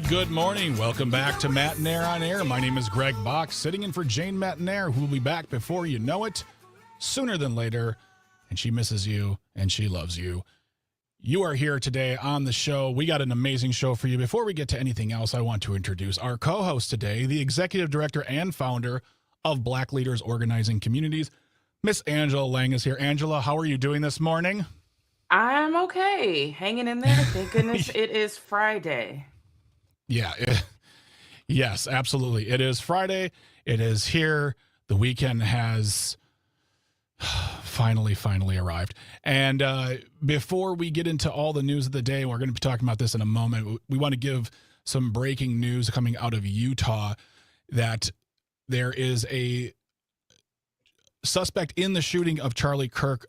Good morning. Welcome back to Matenaer On Air. My name is Greg Bach, sitting in for Jane Matenaer, who will be back before you know it, sooner than later. And she misses you, and she loves you. You are here today on the show. We got an amazing show for you. Before we get to anything else, I want to introduce our co-host today, the executive director and founder of Black Leaders Organizing Communities. Miss Angela Lang is here. Angela, how are you doing this morning? I'm okay. Hanging in there. Thank goodness it is Friday. Yeah. Yes, absolutely. It is Friday. It is here. The weekend has finally arrived. And before we get into all the news of the day, we're going to be talking about this in a moment. We want to give some breaking news coming out of Utah that there is a suspect in the shooting of Charlie Kirk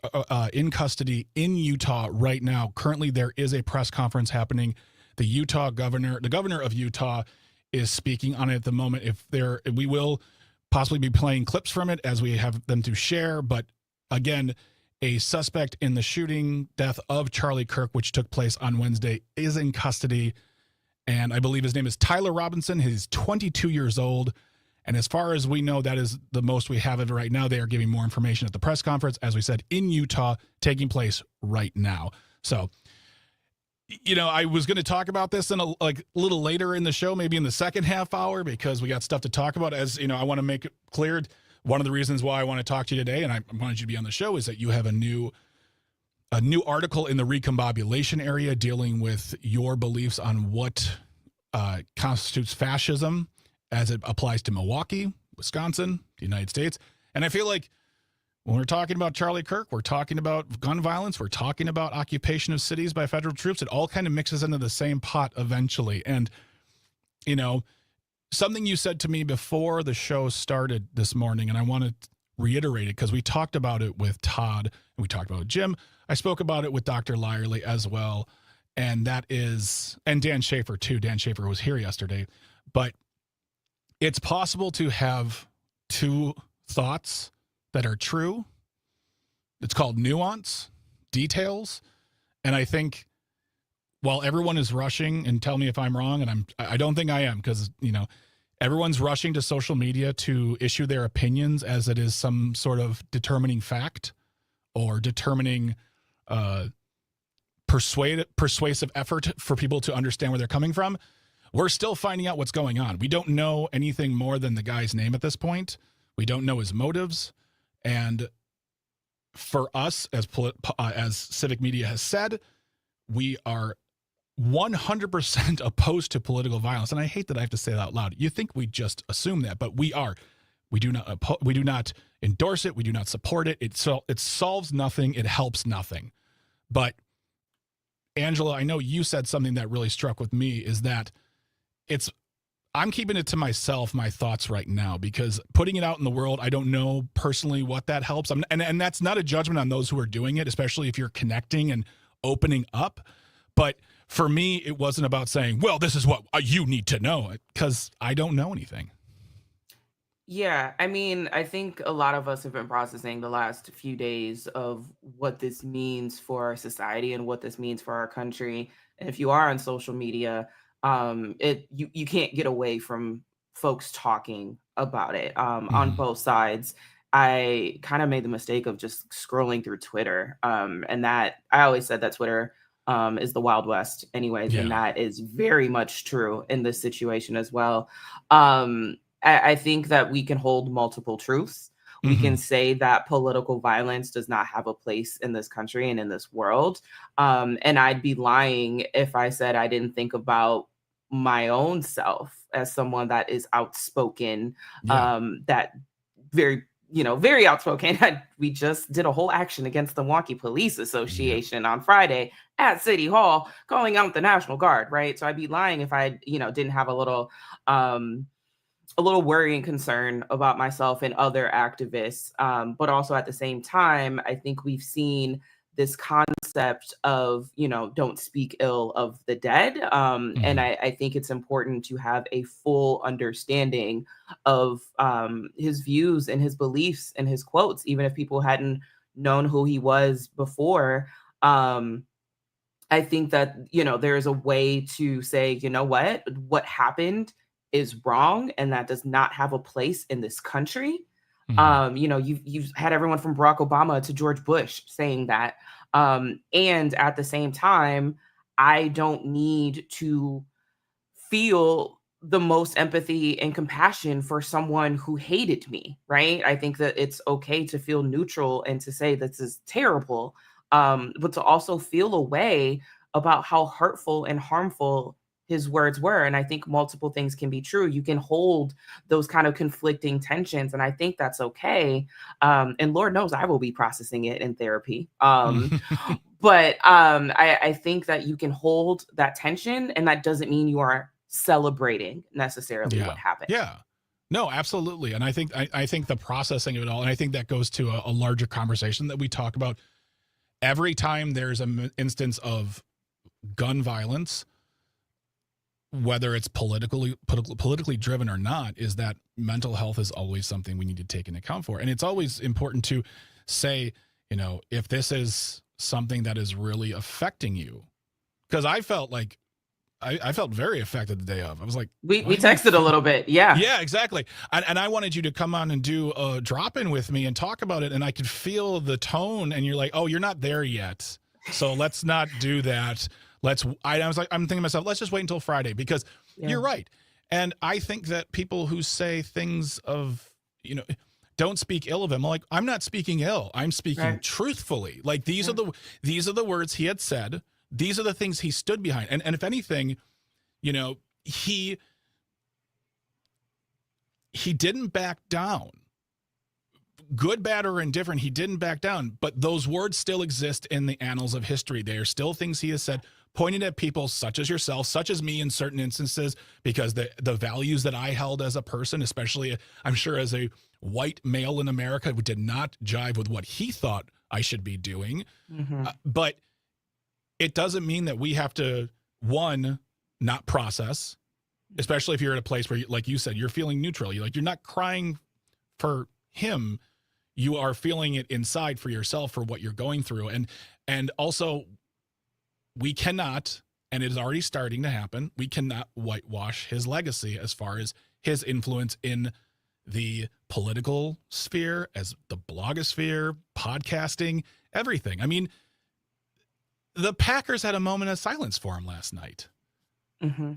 in custody in Utah right now. Currently, there is a press conference happening. The governor of Utah is speaking on it at the moment. We will possibly be playing clips from it as we have them to share. But again, a suspect in the shooting death of Charlie Kirk, which took place on Wednesday, is in custody. And I believe his name is Tyler Robinson. He's 22 years old. And as far as we know, that is the most we have of it right now. They are giving more information at the press conference, as we said, in Utah, taking place right now. So, I was going to talk about this in a little later in the show, maybe in the second half hour, because we got stuff to talk about. As I want to make it clear, one of the reasons why I want to talk to you today, and I wanted you to be on the show, is that you have a new article in the recombobulation area dealing with your beliefs on what constitutes fascism as it applies to Milwaukee, Wisconsin, the United States. And I feel like when we're talking about Charlie Kirk, we're talking about gun violence, we're talking about occupation of cities by federal troops. It all kind of mixes into the same pot eventually. And, something you said to me before the show started this morning, and I want to reiterate it because we talked about it with Todd and we talked about it with Jim. I spoke about it with Dr. Lyerly as well. And Dan Schaefer too. Dan Schaefer was here yesterday. But it's possible to have two thoughts that are true. It's called nuance, details. And I think while everyone is rushing, and tell me if I'm wrong, and I don't think I am, because, everyone's rushing to social media to issue their opinions as it is some sort of determining fact or determining persuasive effort for people to understand where they're coming from. We're still finding out what's going on. We don't know anything more than the guy's name at this point. We don't know his motives. And for us, as Civic Media has said, we are 100% opposed to political violence. And I hate that I have to say that out loud. You think we just assume that, but we are. We do not endorse it. We do not support it. It solves nothing. It helps nothing. But Angela, I know you said something that really struck with me, is that I'm keeping it to myself, my thoughts right now, because putting it out in the world, I don't know personally what that helps. And that's not a judgment on those who are doing it, especially if you're connecting and opening up. But for me, it wasn't about saying, well, this is what you need to know, because I don't know anything. Yeah, I think a lot of us have been processing the last few days of what this means for our society and what this means for our country. And if you are on social media, you can't get away from folks talking about it on both sides. I kind of made the mistake of just scrolling through Twitter, and that I always said that Twitter is the Wild West anyways, and that is very much true in this situation as well. I think that we can hold multiple truths. We can say that political violence does not have a place in this country and in this world. And I'd be lying if I said I didn't think about my own self as someone that is outspoken, that very outspoken. We just did a whole action against the Milwaukee Police Association on Friday at City Hall, calling out the National Guard, right? So I'd be lying if I, didn't have a little worry and concern about myself and other activists. But also at the same time, I think we've seen this concept of, don't speak ill of the dead. And I think it's important to have a full understanding of his views and his beliefs and his quotes, even if people hadn't known who he was before. I think that, there's a way to say, what happened is wrong and that does not have a place in this country. Mhm. You've had everyone from Barack Obama to George Bush saying that. And at the same time, I don't need to feel the most empathy and compassion for someone who hated me, right? I think that it's okay to feel neutral and to say this is terrible, but to also feel a way about how hurtful and harmful his words were. And I think multiple things can be true. You can hold those kind of conflicting tensions, and I think that's okay. And Lord knows I will be processing it in therapy. But I think that you can hold that tension, and that doesn't mean you are celebrating necessarily Yeah. what happened. Yeah. No, absolutely. And I think the processing of it all, and I think that goes to a larger conversation that we talk about every time there's an instance of gun violence, whether it's politically driven or not, is that mental health is always something we need to take into account for. And it's always important to say, if this is something that is really affecting you, because I felt like I felt very affected the day of. I was like, We why we do you texted a feel? little bit. Yeah. Yeah, exactly. And I wanted you to come on and do a drop in with me and talk about it. And I could feel the tone. And you're like, oh, you're not there yet. So let's not do that. I was like, I'm thinking to myself, let's just wait until Friday because Yeah. you're right. And I think that people who say things of, don't speak ill of him. Like, I'm not speaking ill. I'm speaking Right. truthfully. Like these Yeah. are the words he had said. These are the things he stood behind. And if anything, he didn't back down. Good, bad, or indifferent, he didn't back down. But those words still exist in the annals of history. They are still things he has said, pointed at people such as yourself, such as me in certain instances, because the values that I held as a person, especially, I'm sure, as a white male in America, did not jive with what he thought I should be doing. Hmm. But it doesn't mean that we have to, one, not process, especially if you're at a place where, like you said, you're feeling neutral. You're not crying for him. You are feeling it inside for yourself for what you're going through. And also, we cannot, and it is already starting to happen, we cannot whitewash his legacy as far as his influence in the political sphere, as the blogosphere, podcasting, everything. I mean, the Packers had a moment of silence for him last night. Hmm.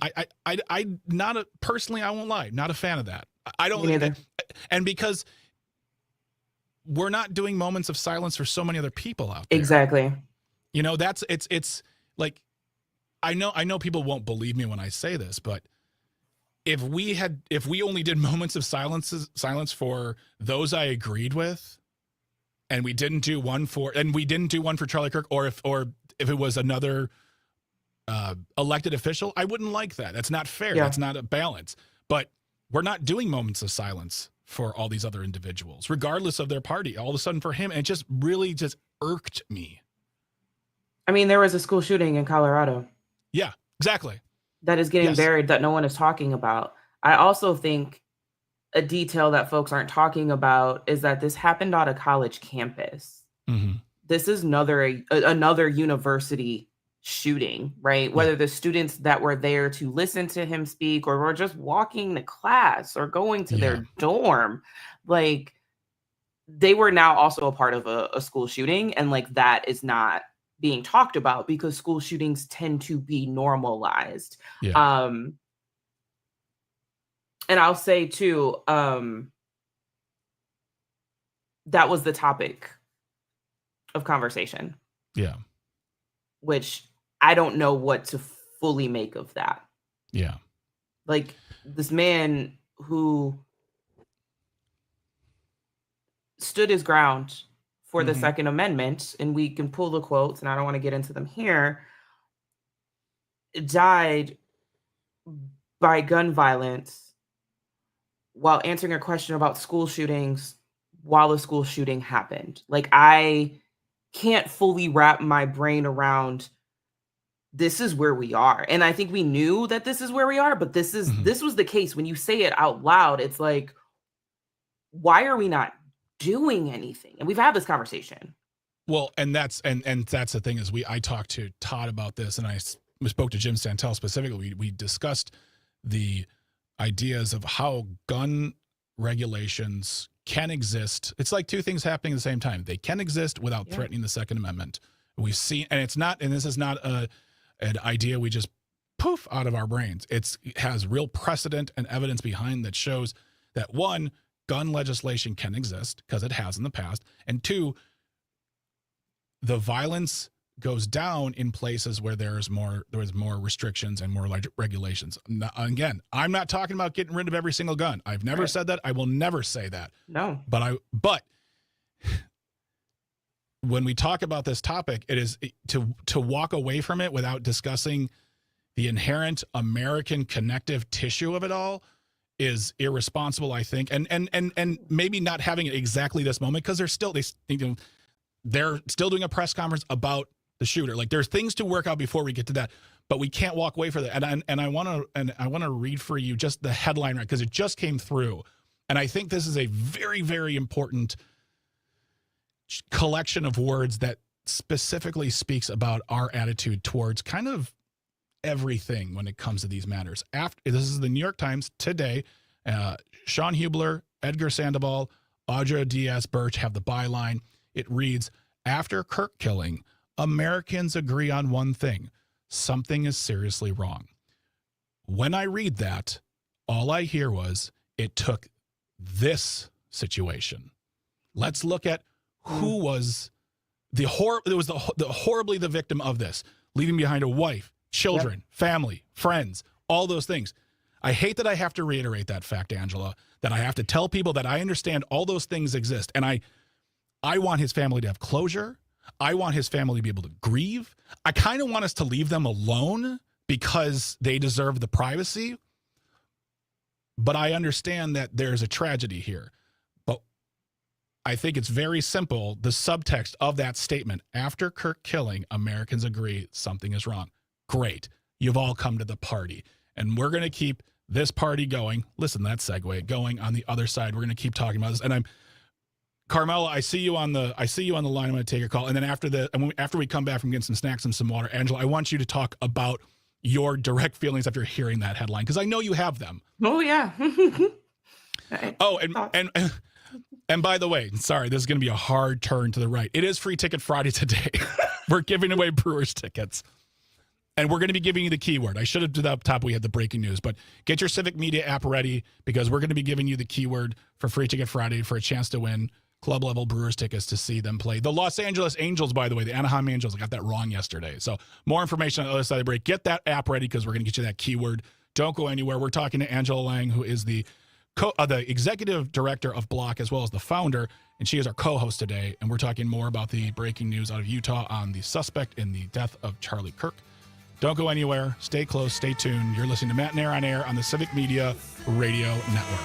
I not personally, I won't lie, not a fan of that. I don't. Me neither. And because we're not doing moments of silence for so many other people out there. Exactly. It's like, I know people won't believe me when I say this, but if we only did moments of silence for those I agreed with, and we didn't do one for Charlie Kirk, or if it was another elected official, I wouldn't like that. That's not fair. Yeah. That's not a balance. But we're not doing moments of silence for all these other individuals, regardless of their party. All of a sudden for him, it just really just irked me. I mean, there was a school shooting in Colorado Yeah, exactly. that is getting Yes. buried that no one is talking about. I also think a detail that folks aren't talking about is that this happened on a college campus. Mm-hmm. This is another university shooting, right? Whether the students that were there to listen to him speak or were just walking to class or going to their dorm, like, they were now also a part of a school shooting, and like that is not being talked about because school shootings tend to be normalized. Yeah. And I'll say too, that was the topic of conversation. Yeah. Which I don't know what to fully make of that. Yeah. Like, this man who stood his ground for the Second Amendment, and we can pull the quotes, and I don't want to get into them here, died by gun violence while answering a question about school shootings while a school shooting happened. Like, I can't fully wrap my brain around this is where we are. And I think we knew that this is where we are, but this was the case. When you say it out loud, it's like, why are we not doing anything? And we've had this conversation. Well, and that's the thing is I talked to Todd about this, and we spoke to Jim Santel specifically. We discussed the ideas of how gun regulations can exist. It's like two things happening at the same time. They can exist without threatening the Second Amendment. We've seen, and this is not an idea we just poof out of our brains. It has real precedent and evidence behind that shows that, one, gun legislation can exist because it has in the past, and two, the violence goes down in places where there's more restrictions and more regulations. Again, I'm not talking about getting rid of every single gun. I've never said that. I will never say that. No. But when we talk about this topic, it is to walk away from it without discussing the inherent American connective tissue of it all is irresponsible, I think. And maybe not having it exactly this moment, because they're still doing a press conference about the shooter. Like, there's things to work out before we get to that, but we can't walk away from that. And I want to read for you just the headline, right? Because it just came through. And I think this is a very, very important collection of words that specifically speaks about our attitude towards kind of everything when it comes to these matters. This is the New York Times today. Sean Hubler, Edgar Sandoval, Audra Diaz Birch have the byline. It reads, "After Kirk killing, Americans agree on one thing: something is seriously wrong." When I read that, all I hear was, it took this situation. Let's look at who was horribly the victim of this, leaving behind a wife, children, family, friends, all those things. I hate that I have to reiterate that fact, Angela, that I have to tell people that I understand all those things exist. And I want his family to have closure. I want his family to be able to grieve. I kind of want us to leave them alone because they deserve the privacy. But I understand that there's a tragedy here. But I think it's very simple. The subtext of that statement, after Kirk killing, Americans agree something is wrong. Great. You've all come to the party. And we're going to keep this party going. Listen, that segue going on the other side. We're going to keep talking about this. And Carmela, I see you on the line. I'm going to take your call. And then after we come back from getting some snacks and some water, Angela, I want you to talk about your direct feelings after hearing that headline, because I know you have them. Oh, yeah. Oh, and by the way, sorry, this is going to be a hard turn to the right. It is Free Ticket Friday today. We're giving away Brewers tickets. And we're going to be giving you the keyword. I should have done up top. We had the breaking news, but get your Civic Media app ready, because we're going to be giving you the keyword for Free Ticket Friday for a chance to win club level Brewers tickets to see them play the Los Angeles Angels. By the way, the Anaheim Angels. I got that wrong yesterday. So more information on the other side of the break. Get that app ready, because we're going to get you that keyword. Don't go anywhere. We're talking to Angela Lang, who is the executive director of Bach, as well as the founder, and she is our co-host today. And we're talking more about the breaking news out of Utah on the suspect in the death of Charlie Kirk. Don't go anywhere. Stay close. Stay tuned. You're listening to Matenaer On Air on the Civic Media Radio Network.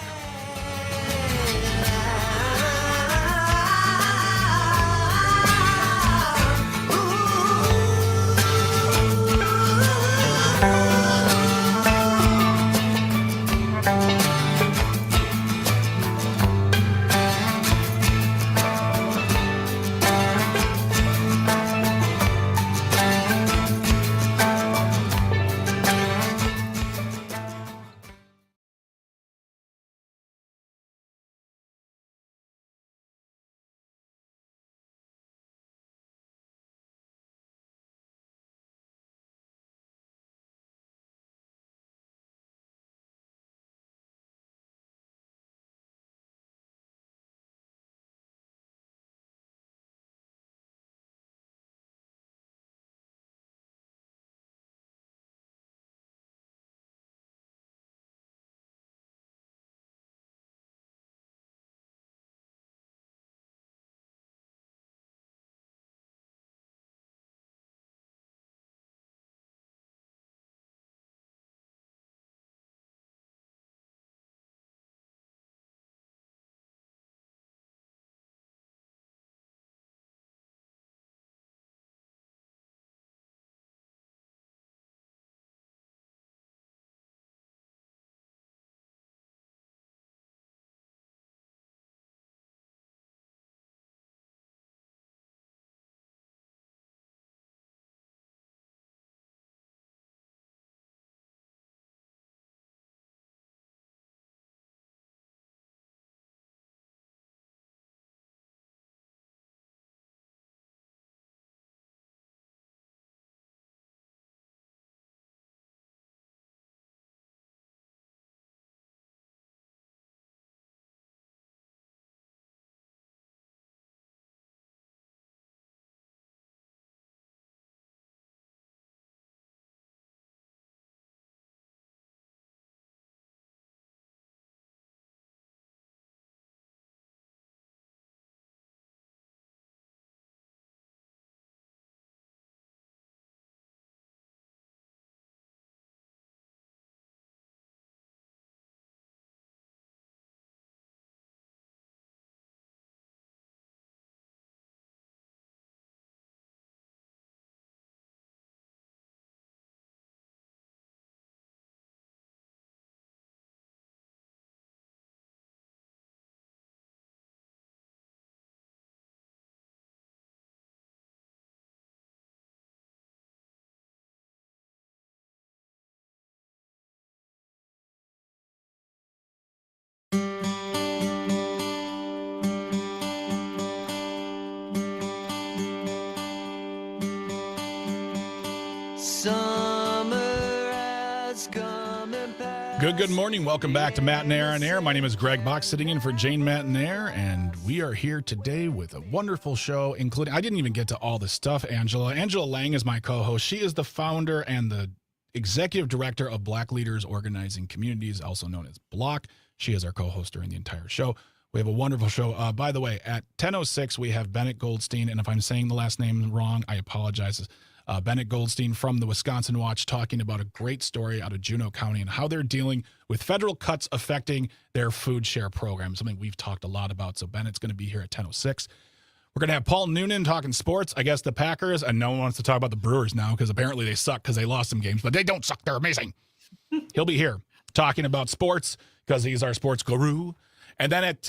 Good morning. Welcome back to Matenaer On Air. My name is Greg Bach, sitting in for Jane Matenaer, and we are here today with a wonderful show, including, I didn't even get to all the stuff, Angela. Angela Lang is my co-host. She is the founder and the executive director of Black Leaders Organizing Communities, also known as Block. She is our co-host during the entire show. We have a wonderful show. By the way, at 10:06, we have Bennett Goldstein, and if I'm saying the last name wrong, I apologize. Bennett Goldstein from the Wisconsin Watch talking about a great story out of Juneau County and how they're dealing with federal cuts affecting their food share program, something we've talked a lot about. So Bennett's going to be here at 10:06. We're going to have Paul Noonan talking sports. I guess the Packers, and no one wants to talk about the Brewers now because apparently they suck because they lost some games, but they don't suck. They're amazing. He'll be here talking about sports because he's our sports guru. And then at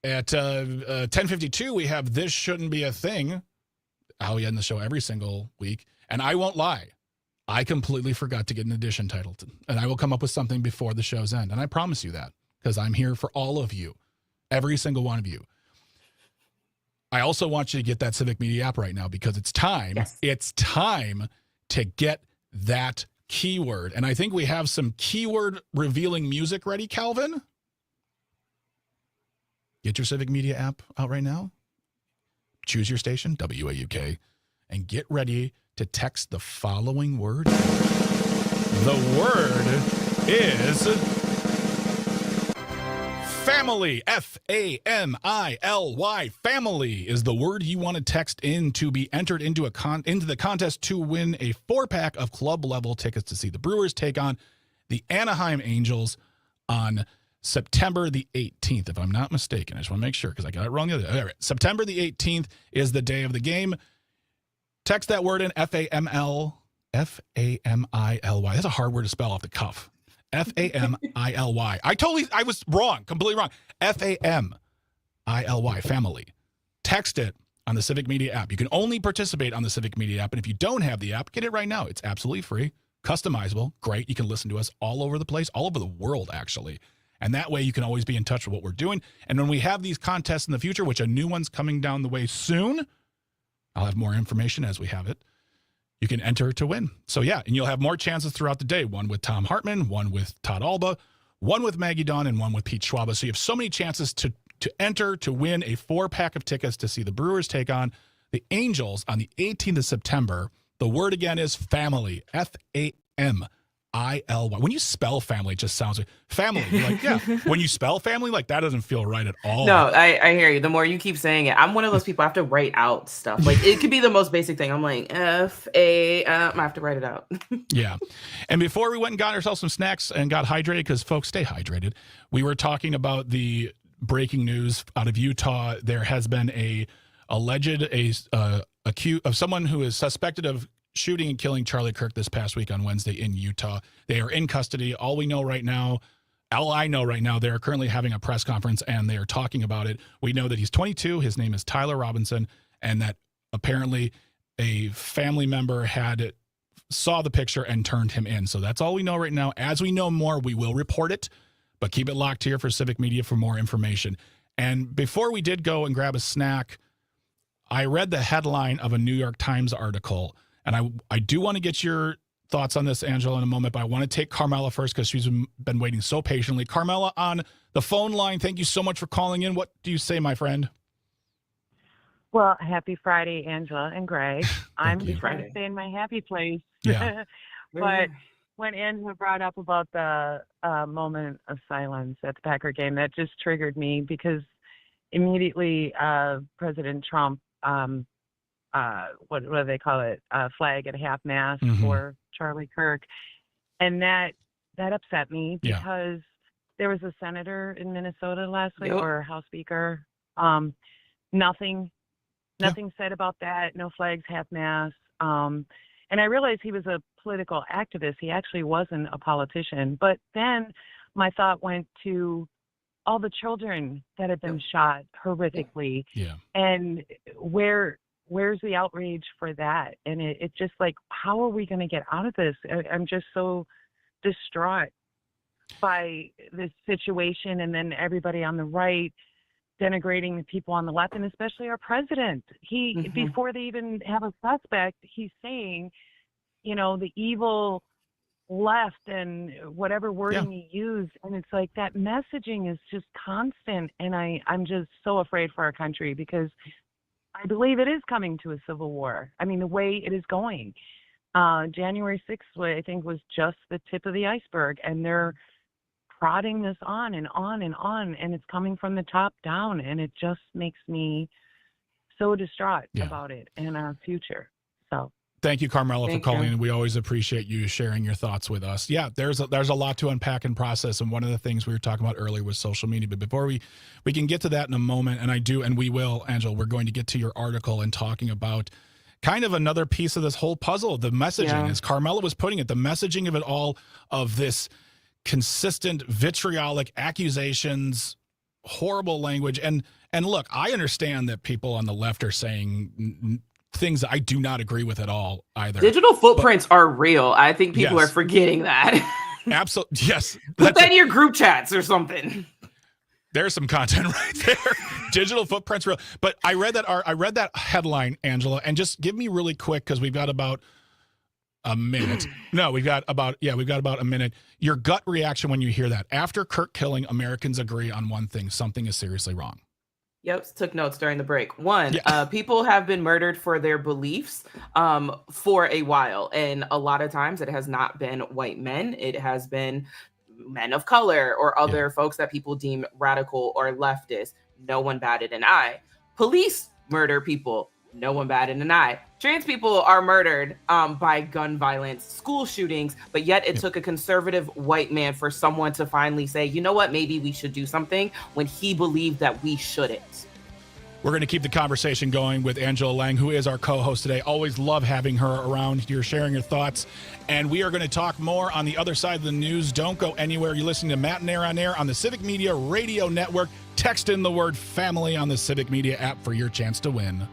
10:52, we have This Shouldn't Be a Thing, how we end the show every single week. And I won't lie, I completely forgot to get an edition title. And I will come up with something before the show's end. And I promise you that because I'm here for all of you, every single one of you. I also want you to get that Civic Media app right now because it's time. Yes. It's time to get that keyword. And I think we have some keyword revealing music ready, Calvin. Get your Civic Media app out right now. Choose your station, WAUK, and get ready to text the following word. The word is family. Family. Family is the word you want to text in to be entered into into the contest to win a 4-pack of club level tickets to see the Brewers take on the Anaheim Angels on September the 18th, if I'm not mistaken. I just want to make sure because I got it wrong the other day. All right. September the 18th is the day of the game. Text that word in Family. That's a hard word to spell off the cuff. Family. I was wrong, completely wrong. Family, family. Text it on the Civic Media app. You can only participate on the Civic Media app, and if you don't have the app, get it right now. It's absolutely free, customizable, great. You can listen to us all over the place, all over the world, actually. And that way you can always be in touch with what we're doing. And when we have these contests in the future, which a new one's coming down the way soon, I'll have more information as we have it. You can enter to win. So yeah, and you'll have more chances throughout the day. One with Tom Hartman, one with Todd Alba, one with Maggie Dawn, and one with Pete Schwaba. So you have so many chances to enter to win a 4-pack of tickets to see the Brewers take on the Angels on the 18th of September. The word again is family. Family. When you spell family, it just sounds like family. You're like, yeah. When you spell family, like that doesn't feel right at all. No, I hear you. The more you keep saying it, I'm one of those people. I have to write out stuff. Like it could be the most basic thing. I'm like I have to write it out. Yeah. And before we went and got ourselves some snacks and got hydrated, because folks stay hydrated, we were talking about the breaking news out of Utah. There has been alleged accused of someone who is suspected of shooting and killing Charlie Kirk this past week on Wednesday in Utah. They are in custody. All I know right now, they're currently having a press conference and they are talking about it. We know that he's 22. His name is Tyler Robinson, and that apparently a family member saw the picture and turned him in. So that's all we know right now. As we know more, we will report it, but keep it locked here for Civic Media for more information. And before we did go and grab a snack, I read the headline of a New York Times article. And I do want to get your thoughts on this, Angela, in a moment, but I want to take Carmela first because she's been waiting so patiently. Carmela on the phone line, thank you so much for calling in. What do you say, my friend? Well, happy Friday, Angela and Greg. I'm just trying to stay in my happy place. Yeah. But when Angela brought up about the moment of silence at the Packer game, that just triggered me because immediately President Trump what do they call it? Flag at half mast for Charlie Kirk. And that upset me because there was a senator in Minnesota last week or House Speaker. Nothing said about that. No flags, half mast. And I realized he was a political activist. He actually wasn't a politician. But then my thought went to all the children that have been shot horrifically. Yeah. And where's the outrage for that? And it's just like, how are we going to get out of this? I'm just so distraught by this situation. And then everybody on the right denigrating the people on the left, and especially our president. Before they even have a suspect, he's saying, the evil left and whatever wording you use. And it's like that messaging is just constant. And I'm just so afraid for our country because I believe it is coming to a civil war. I mean, the way it is going. January 6th, I think, was just the tip of the iceberg. And they're prodding this on and on and on. And it's coming from the top down. And it just makes me so distraught about it and our future. So. Thank you, Carmela, for Thank calling you. in. We always appreciate you sharing your thoughts with us. Yeah, there's a lot to unpack and process, and one of the things we were talking about earlier was social media. But before we can get to that in a moment, and we will, Angela, we're going to get to your article and talking about kind of another piece of this whole puzzle, the messaging, as Carmela was putting it, the messaging of it all, of this consistent vitriolic accusations, horrible language. And look, I understand that people on the left are saying things that I do not agree with at all either. Digital footprints are real. I think people are forgetting that. Absolutely. Yes. Put that in your group chats or something. There's some content right there. Digital footprints real. But I read that headline, Angela, and just give me really quick, because we've got about a minute. No, we've got about a minute. Your gut reaction when you hear that. After Kirk killing, Americans agree on one thing: something is seriously wrong. Yep, took notes during the break. One, people have been murdered for their beliefs for a while. And a lot of times it has not been white men. It has been men of color or other folks that people deem radical or leftist. No one batted an eye. Police murder people. No one batted an eye. Trans people are murdered by gun violence, school shootings, but yet it took a conservative white man for someone to finally say, you know what, maybe we should do something, when he believed that we shouldn't. We're going to keep the conversation going with Angela Lang, who is our co-host today. Always love having her around here, sharing her thoughts. And we are going to talk more on the other side of the news. Don't go anywhere. You're listening to Matenaer On Air on the Civic Media Radio Network. Text in the word family on the Civic Media app for your chance to win.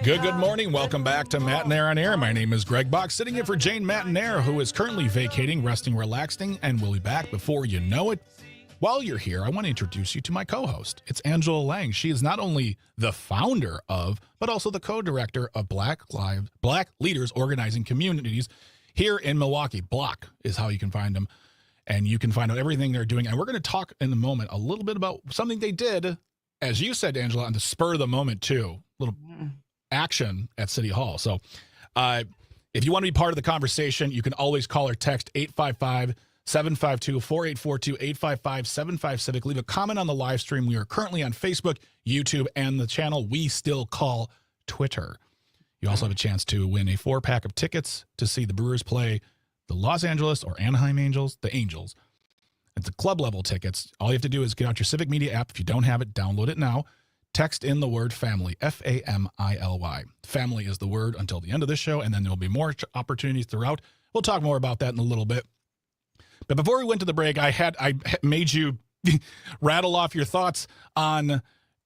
Good morning. Welcome back to Matenaer On Air. My name is Greg Bach, sitting in for Jane Matenaer, who is currently vacating, resting, relaxing, and will be back before you know it. While you're here, I want to introduce you to my co-host. It's Angela Lang. She is not only the founder of, but also the co-director of Black Leaders Organizing Communities here in Milwaukee. Bach is how you can find them, and you can find out everything they're doing. And we're going to talk in a moment a little bit about something they did, as you said, Angela, on the spur of the moment, too. Little action at City Hall. So if you want to be part of the conversation, you can always call or text 855-752-4842, 855-75-CIVIC. Leave a comment on the live stream. We are currently on Facebook, YouTube, and the channel we still call Twitter. You also have a chance to win a 4-pack of tickets to see the Brewers play the Los Angeles or Anaheim Angels, the Angels. It's the club level tickets. All you have to do is get out your Civic Media app. If you don't have it, download it now. Text in the word family, F-A-M-I-L-Y. Family is the word until the end of this show, and then there'll be more opportunities throughout. We'll talk more about that in a little bit. But before we went to the break, I made you rattle off your thoughts on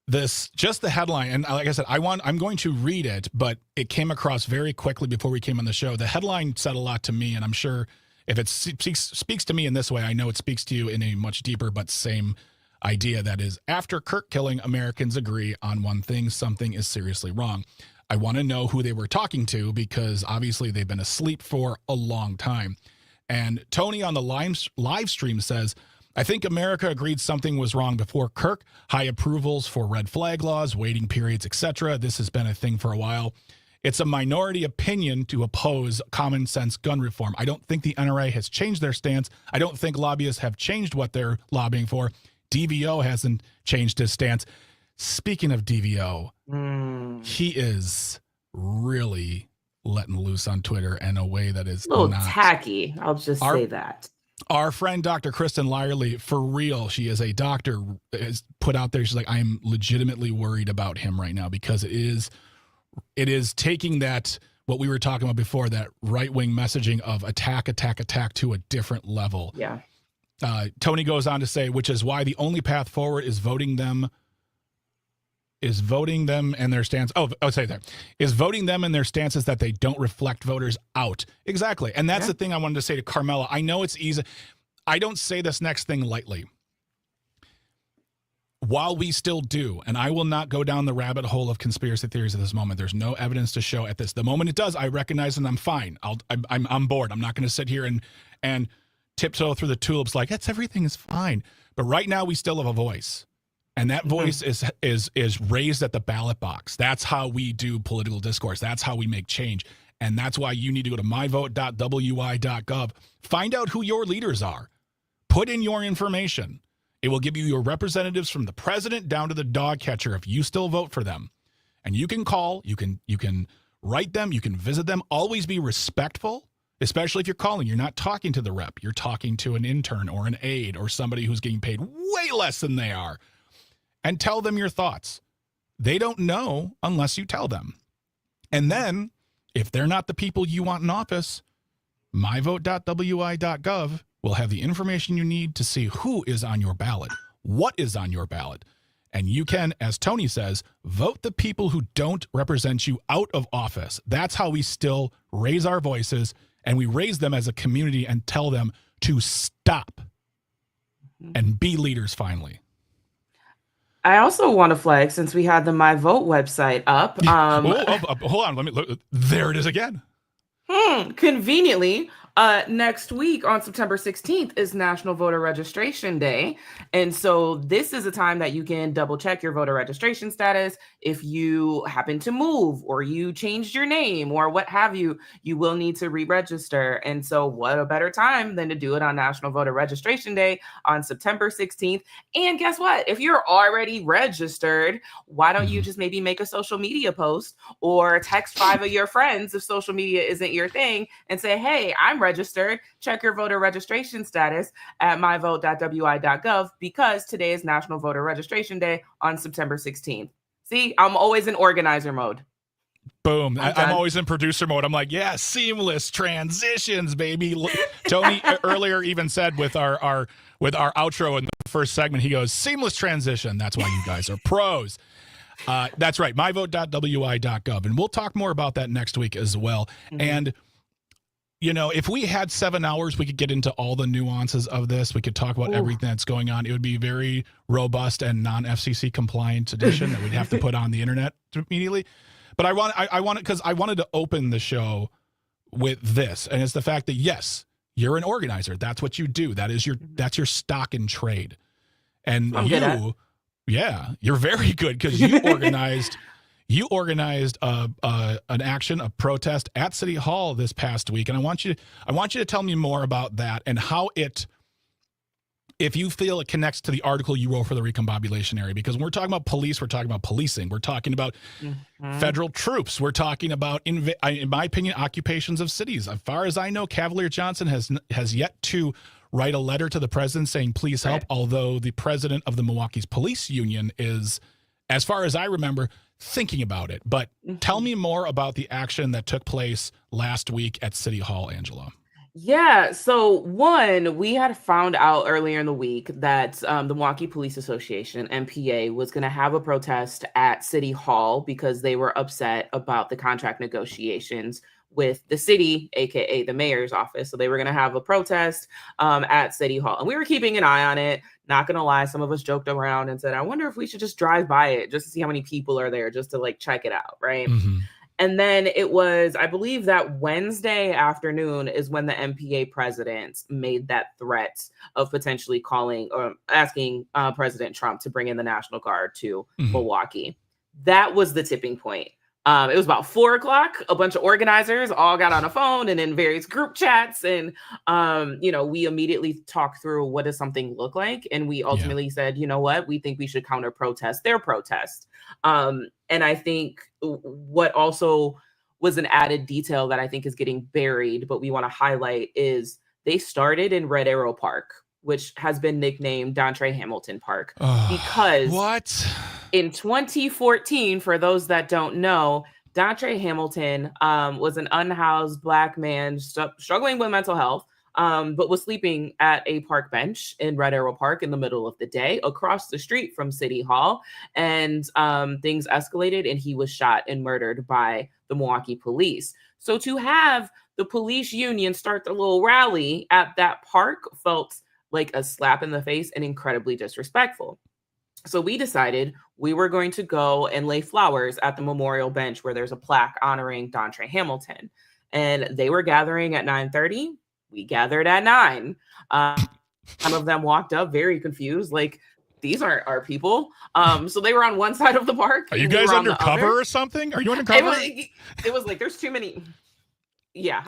this, just the headline. And like I said, I'm going to read it, but it came across very quickly before we came on the show. The headline said a lot to me, and I'm sure if it speaks to me in this way, I know it speaks to you in a much deeper but same idea. That is, after Kirk killing, Americans agree on one thing: something is seriously wrong. I want to know who they were talking to, because obviously they've been asleep for a long time. And Tony on the live stream says, I think America agreed something was wrong before Kirk. High approvals for red flag laws, waiting periods, etc. This has been a thing for a while. It's a minority opinion to oppose common sense gun reform. I don't think the NRA has changed their stance. I don't think lobbyists have changed what they're lobbying for. DVO hasn't changed his stance. Speaking of DVO, he is really letting loose on Twitter in a way that is a little not tacky. I'll just say that. Our friend, Dr. Kristen Lyerly, for real, she is a doctor, is put out there. She's like, I'm legitimately worried about him right now, because it is taking that, what we were talking about before, that right-wing messaging of attack to a different level. Yeah. Tony goes on to say, which is why the only path forward is voting them and their stance. Is voting them and their stances that they don't reflect voters out. Exactly. And that's the thing I wanted to say to Carmela. I know it's easy. I don't say this next thing lightly. While we still do, and I will not go down the rabbit hole of conspiracy theories at this moment. There's no evidence to show at this. The moment it does, I recognize and I'm fine. I'm on board. I'm not going to sit here and tiptoe through the tulips like everything is fine. But right now we still have a voice. And that voice is raised at the ballot box. That's how we do political discourse. That's how we make change. And that's why you need to go to myvote.wi.gov. Find out who your leaders are. Put in your information. It will give you your representatives from the president down to the dog catcher if you still vote for them. And you can call, you can write them, you can visit them. Always be respectful, especially if you're calling. You're not talking to the rep. You're talking to an intern or an aide or somebody who's getting paid way less than they are. And tell them your thoughts. They don't know unless you tell them. And then, if they're not the people you want in office, myvote.wi.gov will have the information you need to see who is on your ballot, what is on your ballot. And you can, as Tony says, vote the people who don't represent you out of office. That's how we still raise our voices, and we raise them as a community and tell them to stop and be leaders finally. I also want to flag, since we had the My Vote website up. Hold on. Let me look. There it is again. Conveniently, next week on September 16th is National Voter Registration Day. And so this is a time that you can double check your voter registration status. If you happen to move or you changed your name or what have you, you will need to re-register. And so what a better time than to do it on National Voter Registration Day on September 16th. And guess what? If you're already registered, why don't you just maybe make a social media post or text 5 of your friends if social media isn't your thing and say, hey, I'm registered. Check your voter registration status at myvote.wi.gov, because today is National Voter Registration Day on September 16th. See, I'm always in organizer mode. Boom. I'm always in producer mode. I'm like, yeah, seamless transitions, baby. Tony earlier even said with our outro in the first segment, he goes, seamless transition. That's why you guys are pros. That's right, myvote.wi.gov. And we'll talk more about that next week as well. Mhm. And, if we had 7 hours, we could get into all the nuances of this. We could talk about Ooh. everything that's going on. It would be very robust and non-FCC compliant edition that we'd have to put on the internet immediately. But I want because I wanted to open the show with this, and it's the fact that, yes, you're an organizer. That's what you do. That's your stock in trade. And I'm good at it. you're very good, because you organized an action, a protest at City Hall this past week, and I want you to tell me more about that and how if you feel it connects to the article you wrote for the Recombobulation Area. Because when we're talking about police, we're talking about policing, we're talking about federal troops, we're talking about, in my opinion, occupations of cities. As far as I know, Cavalier Johnson has yet to write a letter to the president saying, please help, although the president of the Milwaukee's police union is, as far as I remember, thinking about it. But tell me more about the action that took place last week at City Hall, Angela. Yeah. So one, we had found out earlier in the week that the Milwaukee Police Association, MPA, was going to have a protest at City Hall because they were upset about the contract negotiations with the city, aka the mayor's office. So they were going to have a protest at City Hall, and we were keeping an eye on it. Not going to lie, some of us joked around and said, I wonder if we should just drive by it just to see how many people are there, just to check it out, right? Mm-hmm. And then it was, I believe that Wednesday afternoon is when the MPA president made that threat of potentially calling or asking President Trump to bring in the National Guard to Milwaukee. That was the tipping point. It was about 4:00. A bunch of organizers all got on a phone and in various group chats. And, we immediately talked through, what does something look like? And we ultimately said, you know what, we think we should counter protest their protest. And I think what also was an added detail that I think is getting buried, but we want to highlight, is they started in Red Arrow Park, which has been nicknamed Dontre Hamilton Park, because in 2014, for those that don't know, Dontre Hamilton was an unhoused Black man struggling with mental health, but was sleeping at a park bench in Red Arrow Park in the middle of the day across the street from City Hall. And things escalated, and he was shot and murdered by the Milwaukee police. So to have the police union start the little rally at that park felt like a slap in the face and incredibly disrespectful. So we decided we were going to go and lay flowers at the memorial bench where there's a plaque honoring Dontre Hamilton. And they were gathering at 9:30. We gathered at 9. Some of them walked up very confused, like, these aren't our people. So they were on one side of the park. Are you guys undercover or something? Are you undercover? It was like, there's too many. Yeah.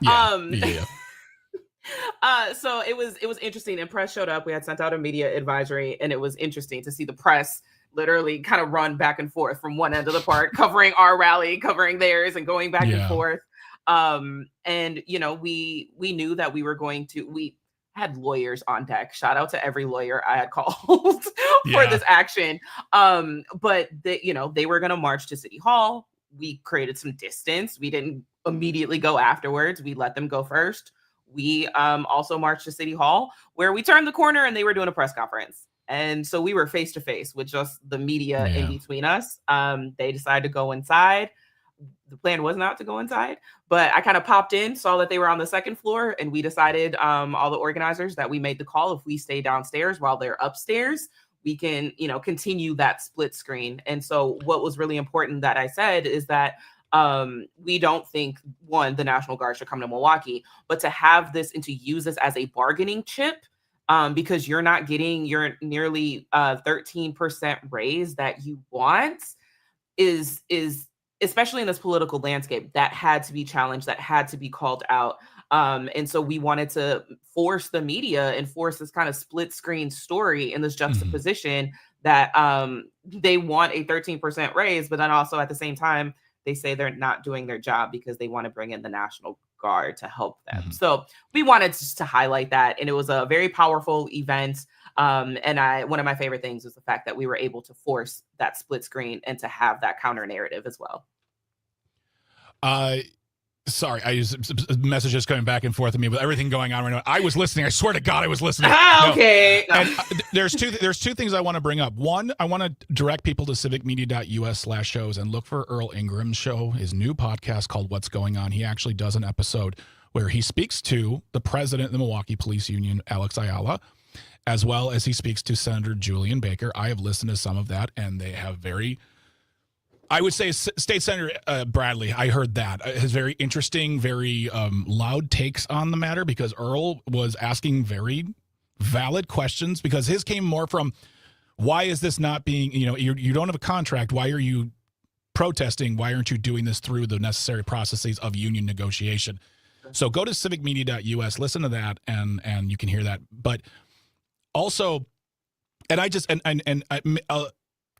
So it was interesting, and press showed up. We had sent out a media advisory, and it was interesting to see the press literally kind of run back and forth from one end of the park, covering our rally, covering theirs, and going back and forth. And we knew that we had lawyers on deck. Shout out to every lawyer I had called for this action. But they were going to march to City Hall. We created some distance. We didn't immediately go afterwards. We let them go first. We also marched to City Hall, where we turned the corner and they were doing a press conference. And so we were face to face with just the media in between us. They decided to go inside. The plan was not to go inside, but I kind of popped in, saw that they were on the second floor, and we decided, all the organizers, that we made the call. If we stay downstairs while they're upstairs, we can, continue that split screen. And so what was really important that I said is that we don't think, one, the National Guard should come to Milwaukee, but to have this and to use this as a bargaining chip, because you're not getting your nearly 13% raise that you want, is especially in this political landscape, that had to be challenged, that had to be called out. And so we wanted to force the media and force this kind of split screen story in this juxtaposition that they want a 13% raise, but then also at the same time, they say they're not doing their job because they want to bring in the National Guard to help them. So we wanted just to highlight that. And it was a very powerful event. And one of my favorite things was the fact that we were able to force that split screen and to have that counter narrative as well. Sorry, messages coming back and forth with me with everything going on right now. I was listening. I swear to God, I was listening. Okay. No. And there's two things I want to bring up. One, I want to direct people to civicmedia.us/shows and look for Earl Ingram's show, his new podcast called What's Going On. He actually does an episode where he speaks to the president of the Milwaukee Police Union, Alex Ayala, as well as he speaks to Senator Julian Baker. I have listened to some of that, and they have very... I would say State Senator Bradley, I heard that, has very interesting, very loud takes on the matter, because Earl was asking very valid questions, because his came more from, why is this not being, you don't have a contract. Why are you protesting? Why aren't you doing this through the necessary processes of union negotiation? So go to civicmedia.us, listen to that, and you can hear that. But also, and I just,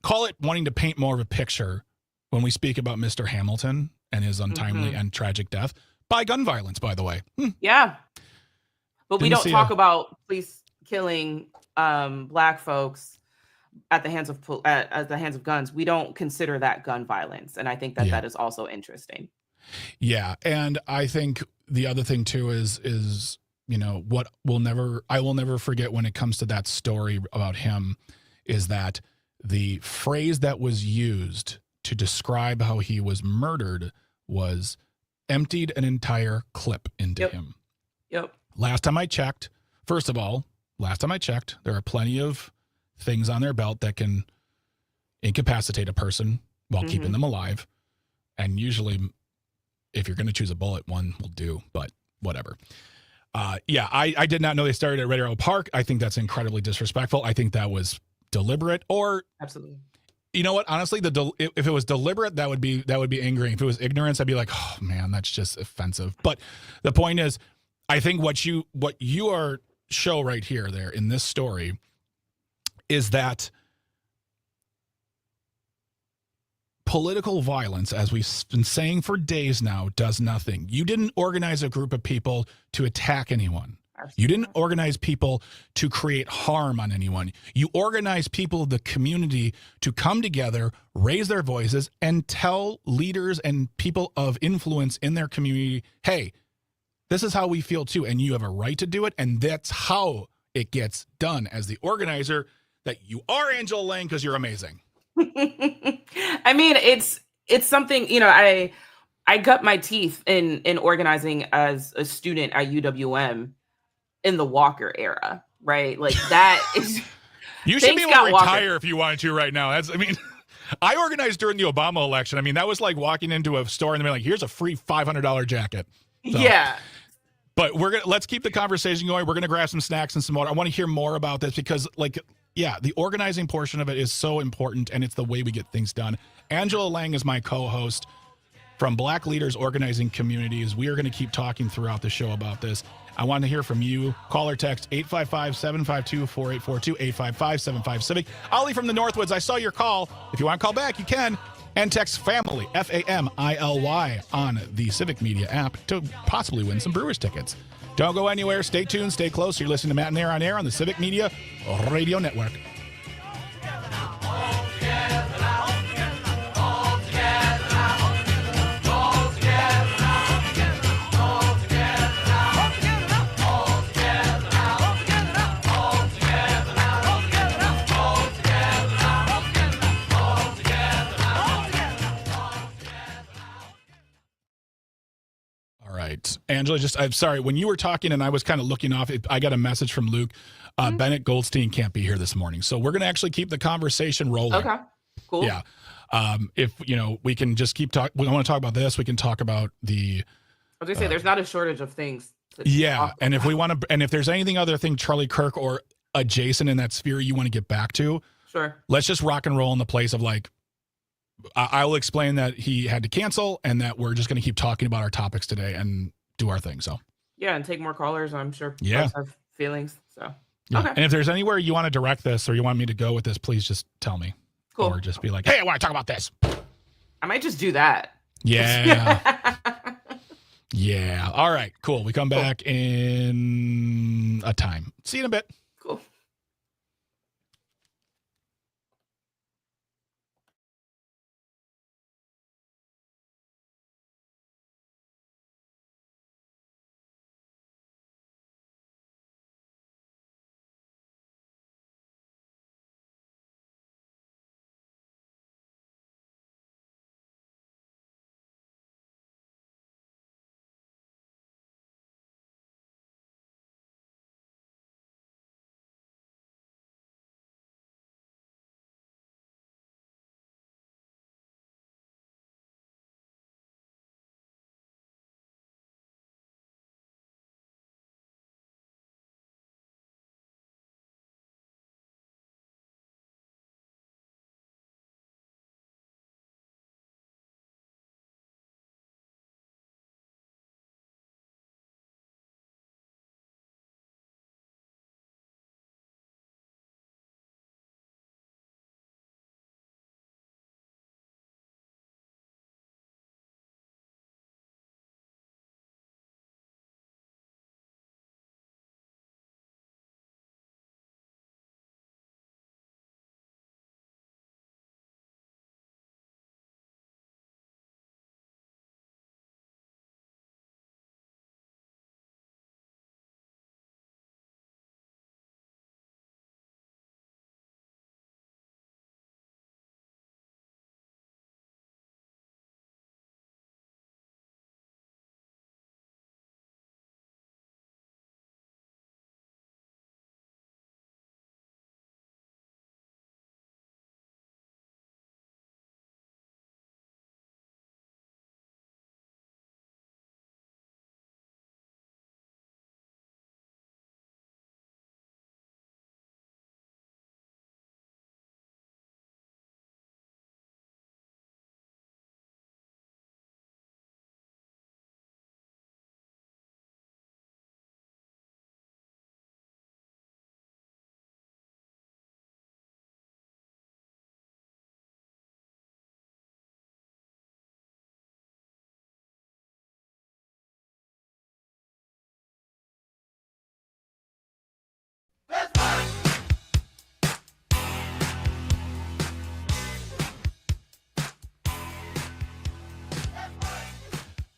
call it wanting to paint more of a picture when we speak about Mr. Hamilton and his untimely and tragic death by gun violence, by the way. Yeah. But we Didn't don't see talk about police killing Black folks at the hands of guns. We don't consider that gun violence. And I think that that is also interesting. Yeah. And I think the other thing too is, what I will never forget when it comes to that story about him is that the phrase that was used to describe how he was murdered was emptied an entire clip into him. Yep. Last time I checked, there are plenty of things on their belt that can incapacitate a person while keeping them alive. And usually, if you're going to choose a bullet, one will do, but whatever. I did not know they started at Red Arrow Park. I think that's incredibly disrespectful. I think that was deliberate, or absolutely. You know what? Honestly, if it was deliberate, that would be angering. If it was ignorance, I'd be like, oh man, that's just offensive. But the point is, I think what you are show right here, there in this story, is that political violence, as we've been saying for days now, does nothing. You didn't organize a group of people to attack anyone. You didn't organize people to create harm on anyone. You organized people of the community to come together, raise their voices, and tell leaders and people of influence in their community, hey, this is how we feel too, and you have a right to do it, and that's how it gets done as the organizer that you are, Angela Lang, because you're amazing. I mean, it's something, I cut my teeth in organizing as a student at UWM in the Walker era, right? Like that is... You should be able to retire if you wanted to right now. I organized during the Obama election. That was like walking into a store and they're like, here's a free $500 jacket. So, yeah. But let's keep the conversation going. We're going to grab some snacks and some water. I want to hear more about this because the organizing portion of it is so important, and it's the way we get things done. Angela Lang is my co-host from Black Leaders Organizing Communities. We are going to keep talking throughout the show about this. I want to hear from you. Call or text 855-752-4842, 855-75-CIVIC. Ollie from the Northwoods, I saw your call. If you want to call back, you can. And text FAMILY, FAMILY, on the Civic Media app to possibly win some Brewers tickets. Don't go anywhere. Stay tuned. Stay close. You're listening to Matenaer On Air on the Civic Media Radio Network. Angela, I'm sorry. When you were talking and I was kind of looking off, I got a message from Luke. Bennett Goldstein can't be here this morning. So we're going to actually keep the conversation rolling. Okay, cool. Yeah. If, we can just keep talking. We want to talk about this. We can talk about the... I was going to say, there's not a shortage of things. And if we want to, and if there's anything other thing, Charlie Kirk or adjacent in that sphere you want to get back to, sure. Let's just rock and roll in the place of I'll explain that he had to cancel and that we're just going to keep talking about our topics today and do our thing. So yeah, and take more callers. I'm sure folks have feelings. So yeah. Okay. And if there's anywhere you want to direct this or you want me to go with this, please just tell me. Cool. Or just be like, hey, I want to talk about this. I might just do that. Yeah. Yeah. All right, cool. We come back in a time. See you in a bit. Cool.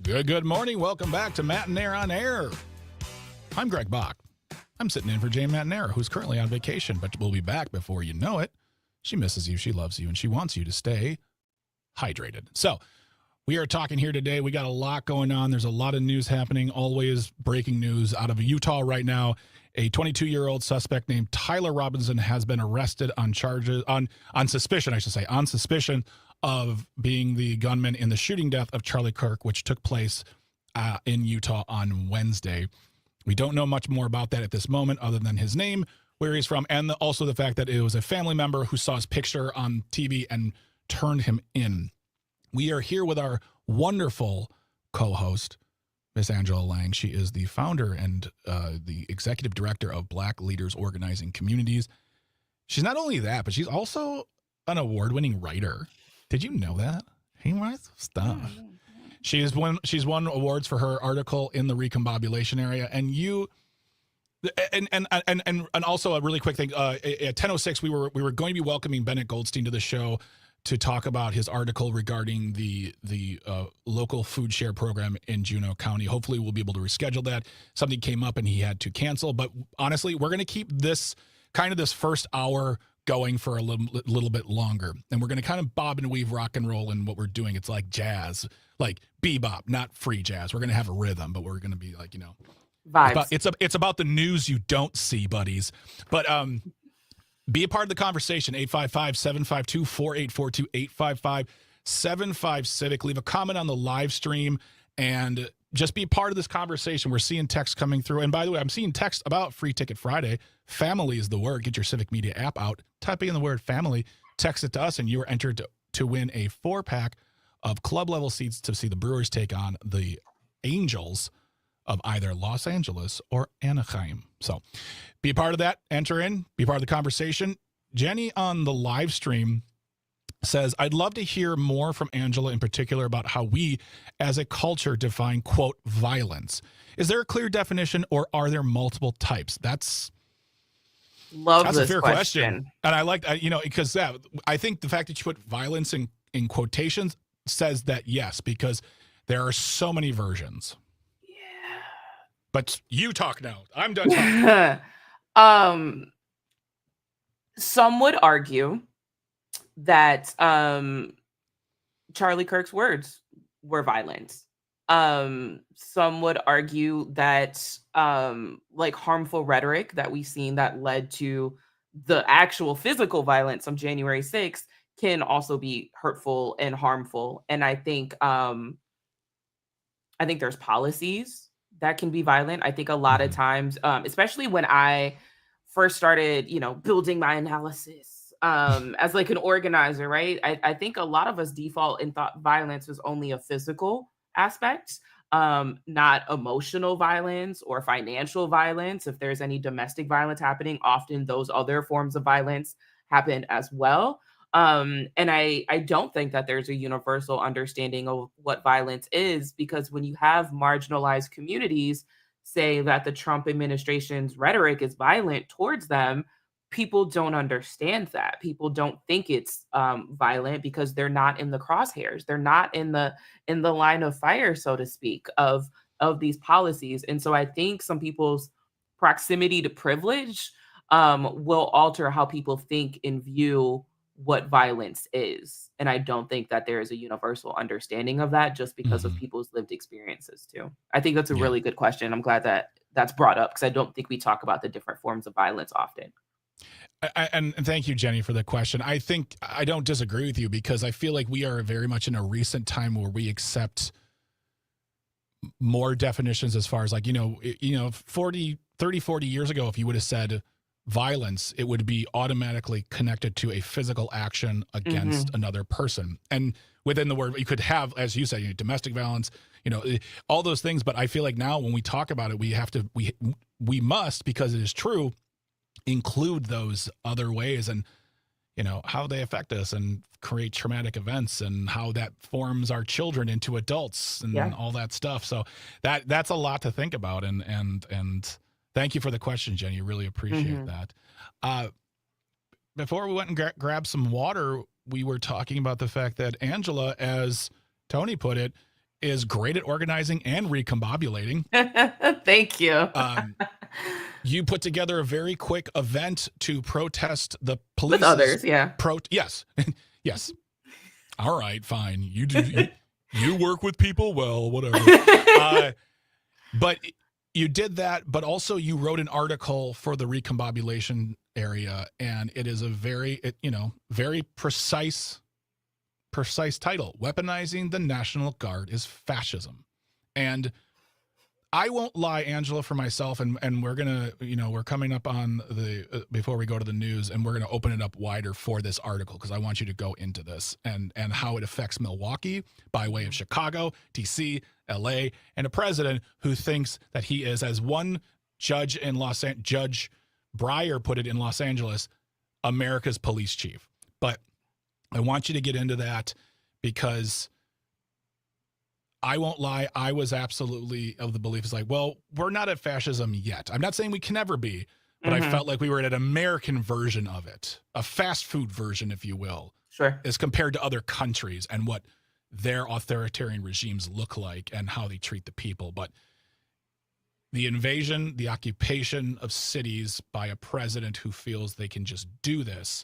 Good morning. Welcome back to Matenaer On Air. I'm Greg Bach. I'm sitting in for Jane Matenaer, who's currently on vacation, but will be back before you know it. She misses you, she loves you, and she wants you to stay hydrated. So we are talking here today. We got a lot going on. There's a lot of news happening, always breaking news out of Utah right now. A 22-year-old suspect named Tyler Robinson has been arrested on charges, on suspicion of being the gunman in the shooting death of Charlie Kirk, which took place in Utah on Wednesday. We don't know much more about that at this moment other than his name, where he's from, and also the fact that it was a family member who saw his picture on TV and turned him in. We are here with our wonderful co-host, Miss Angela Lang. She is the founder and the executive director of Black Leaders Organizing Communities. She's not only that, but she's also an award-winning writer. Did you know that? He writes stuff. She's won awards for her article in the recombobulation area, and also a really quick thing. At 10:06, we were going to be welcoming Bennett Goldstein to the show to talk about his article regarding the local food share program in Juneau County. Hopefully, we'll be able to reschedule that. Something came up and he had to cancel. But honestly, we're going to keep this first hour going for a little bit longer, and we're going to kind of bob and weave, rock and roll in what we're doing. It's like jazz, like bebop, not free jazz. We're going to have a rhythm, but we're going to be like, vibes. It's about the news you don't see, buddies. But be a part of the conversation. 855-752-4842, 855-75-CIVIC. Leave a comment on the live stream and just be part of this conversation. We're seeing texts coming through. And by the way, I'm seeing text about Free Ticket Friday. Family is the word. Get your Civic Media app out. Type in the word family. Text it to us, and you are entered to win a 4-pack of club-level seats to see the Brewers take on the Angels of either Los Angeles or Anaheim. So be a part of that. Enter in. Be part of the conversation. Jenny on the live stream says, I'd love to hear more from Angela in particular about how we as a culture define, quote, violence. Is there a clear definition or are there multiple types? That's a fair question. And I like, because I think the fact that you put violence in quotations says that yes, because there are so many versions. Yeah. But you talk now. I'm done talking. Some would argue that Charlie Kirk's words were violent. Some would argue that like harmful rhetoric that we've seen that led to the actual physical violence on January 6th can also be hurtful and harmful. And I think there's policies that can be violent. I think a lot of times, especially when I first started, building my analysis as like an organizer, right? I think a lot of us default and thought violence was only a physical aspect, not emotional violence or financial violence. If there's any domestic violence happening, often those other forms of violence happen as well. And I don't think that there's a universal understanding of what violence is, because when you have marginalized communities say that the Trump administration's rhetoric is violent towards them, people don't understand that. People don't think it's violent because they're not in the crosshairs. They're not in the line of fire, so to speak, of these policies. And so I think some people's proximity to privilege will alter how people think and view what violence is. And I don't think that there is a universal understanding of that just because of people's lived experiences too. I think that's a really good question. I'm glad that that's brought up because I don't think we talk about the different forms of violence often. And thank you, Jenny, for the question. I think I don't disagree with you because I feel like we are very much in a recent time where we accept more definitions as far as like, 30, 40 years ago, if you would have said violence, it would be automatically connected to a physical action against another person. And within the word, you could have, as you said, domestic violence, all those things. But I feel like now when we talk about it, we must, because it is true, include those other ways and, how they affect us and create traumatic events and how that forms our children into adults and all that stuff. So that's a lot to think about. And thank you for the question, Jenny. Really appreciate that. Before we went and grabbed some water, we were talking about the fact that Angela, as Tony put it, is great at organizing and recombobulating. Thank you. You put together a very quick event to protest the police. With others, yeah. Yes. Yes. All right, fine. You work with people? Well, whatever. But you did that, but also you wrote an article for the recombobulation area, and it is a very precise title. Weaponizing the National Guard is fascism. And I won't lie, Angela, for myself, and we're going to, we're coming up on the, before we go to the news, and we're going to open it up wider for this article because I want you to go into this and how it affects Milwaukee by way of Chicago, DC, LA, and a president who thinks that he is, as one judge in Judge Breyer put it in Los Angeles, America's police chief. But I want you to get into that because I won't lie, I was absolutely of the belief, it's like, well, we're not at fascism yet. I'm not saying we can never be, but I felt like we were at an American version of it, a fast food version, if you will, Sure. as compared to other countries and what their authoritarian regimes look like and how they treat the people. But the invasion, the occupation of cities by a president who feels they can just do this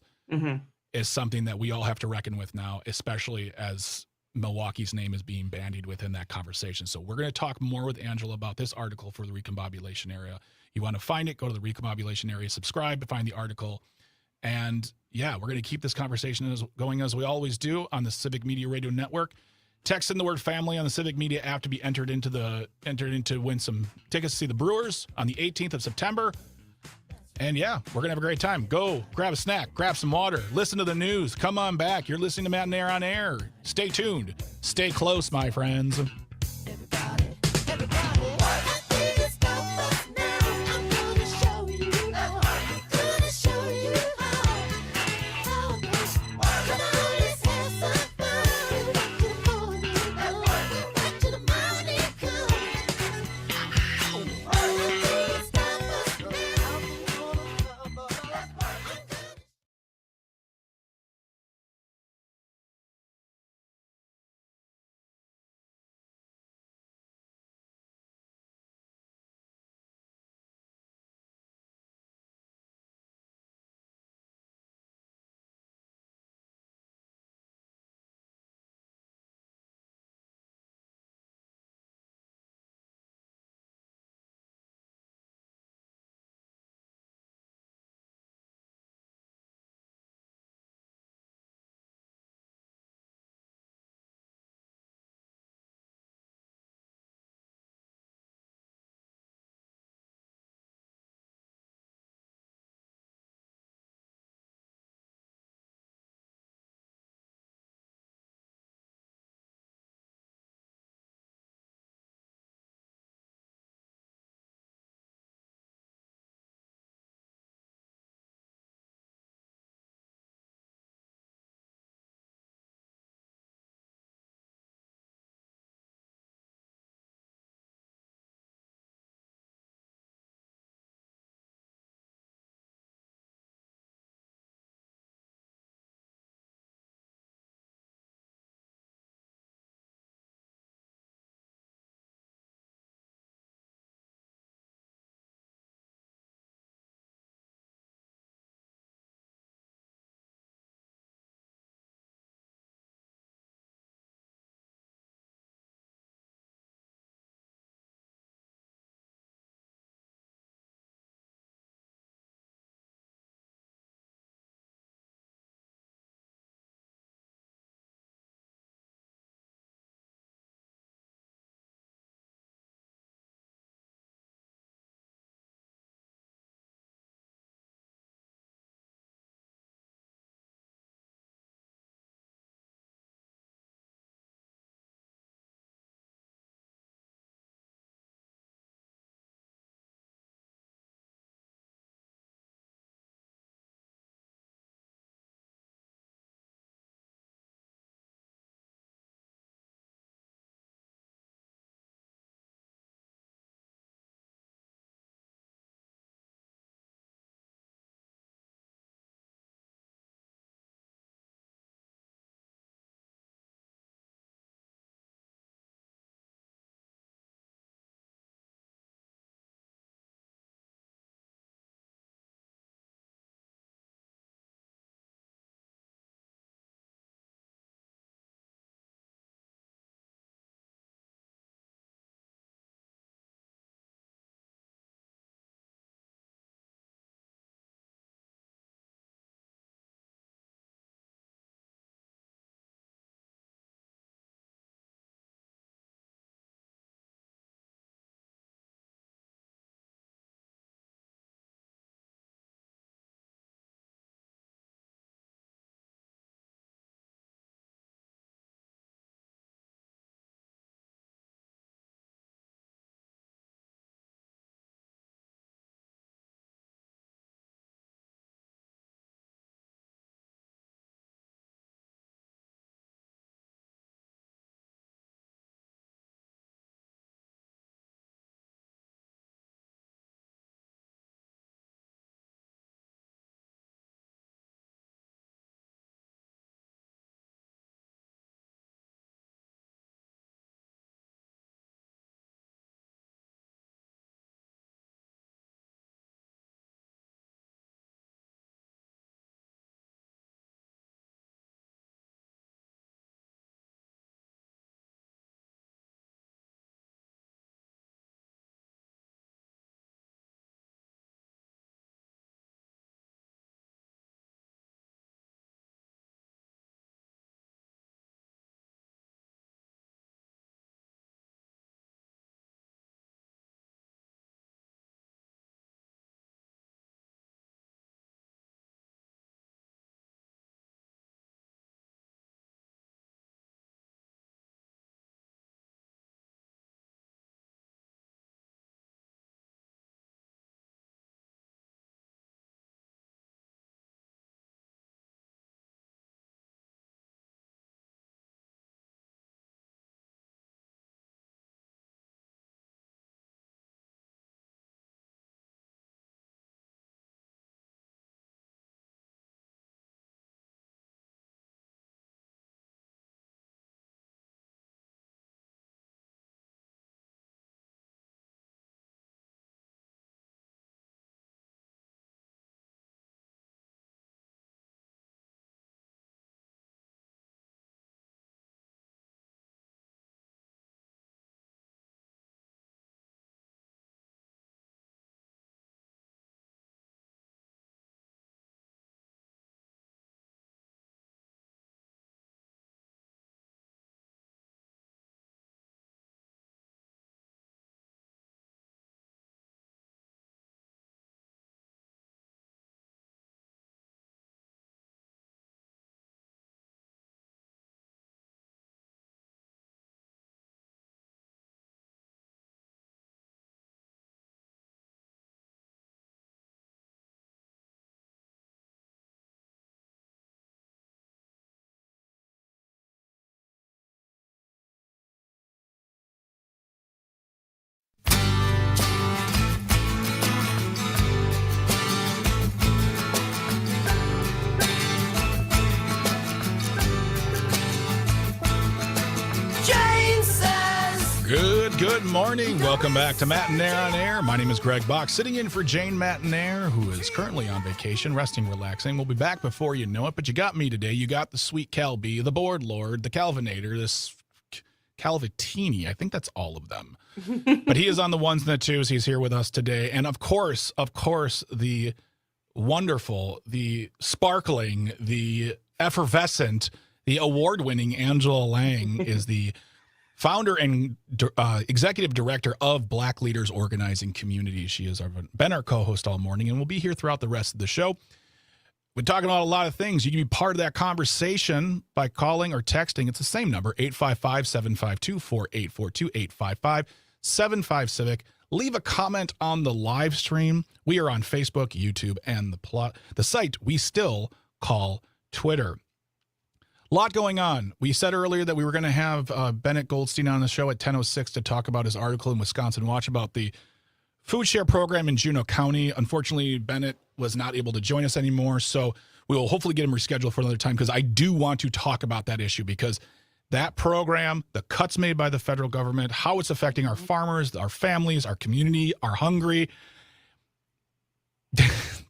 is something that we all have to reckon with now, especially as Milwaukee's name is being bandied within that conversation. So we're going to talk more with Angela about this article for the recombobulation area. You want to find it, go to the recombobulation area, subscribe to find the article. And yeah, we're going to keep this conversation going as we always do on the Civic Media Radio Network. Text in the word family on the Civic Media app to be entered into win some tickets to see the Brewers on the 18th of September. And yeah, we're going to have a great time. Go grab a snack, grab some water, listen to the news. Come on back. You're listening to Matenaer On Air. Stay tuned. Stay close, my friends. Good morning. Welcome back to Matenaer On Air. My name is Greg Bach, sitting in for Jane Matenaer, who is currently on vacation, resting, relaxing. We'll be back before you know it, but you got me today. You got the sweet Cal B, the board lord, the Calvinator, this Calvatini. I think that's all of them. But he is on the ones and the twos. He's here with us today. And of course, the wonderful, the sparkling, the effervescent, the award-winning Angela Lang is the founder and executive director of Black Leaders Organizing Community. She has been our co-host all morning and will be here throughout the rest of the show. We're talking about a lot of things. You can be part of that conversation by calling or texting. It's the same number, 855-752-4842, 855-75-CIVIC. Leave a comment on the live stream. We are on Facebook, YouTube, and the site we still call Twitter. A lot going on. We said earlier that we were going to have Bennett Goldstein on the show at 10:06 to talk about his article in Wisconsin Watch about the food share program in Juneau County. Unfortunately, Bennett was not able to join us anymore, so we will hopefully get him rescheduled for another time because I do want to talk about that issue because that program, the cuts made by the federal government, how it's affecting our farmers, our families, our community, our hungry.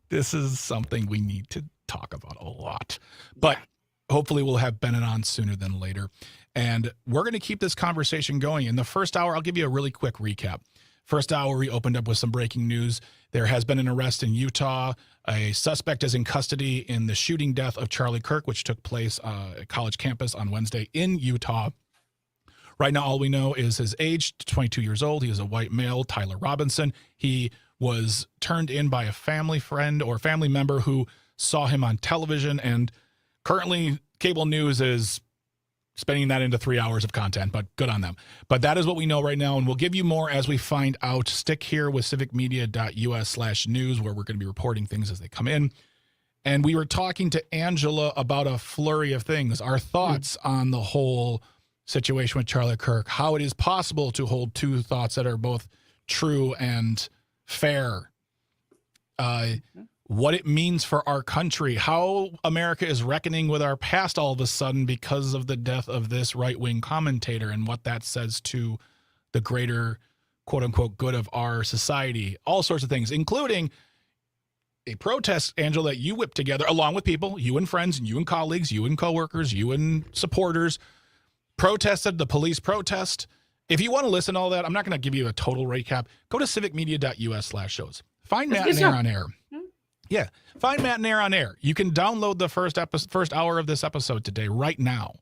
This is something we need to talk about a lot. But hopefully we'll have Bennett on sooner than later. And we're going to keep this conversation going. In the first hour, I'll give you a really quick recap. First hour, we opened up with some breaking news. There has been an arrest in Utah. A suspect is in custody in the shooting death of Charlie Kirk, which took place at college campus on Wednesday in Utah. Right now, all we know is his age, 22 years old. He is a white male, Tyler Robinson. He was turned in by a family friend or family member who saw him on television, and currently, cable news is spending that into 3 hours of content, but good on them. But that is what we know right now, and we'll give you more as we find out. Stick here with civicmedia.us/news, where we're going to be reporting things as they come in. And we were talking to Angela about a flurry of things, our thoughts on the whole situation with Charlie Kirk, how it is possible to hold two thoughts that are both true and fair. What it means for our country, how America is reckoning with our past all of a sudden because of the death of this right-wing commentator and what that says to the greater, quote-unquote, good of our society. All sorts of things, including a protest, Angela, that you whipped together along with people, you and friends, and you and colleagues, you and coworkers, you and supporters, protested the police protest. If you want to listen to all that, I'm not going to give you a total recap. Go to civicmedia.us/shows. Find Matenaer On Air. Yeah, find Matenaer On Air. You can download the first hour of this episode today right now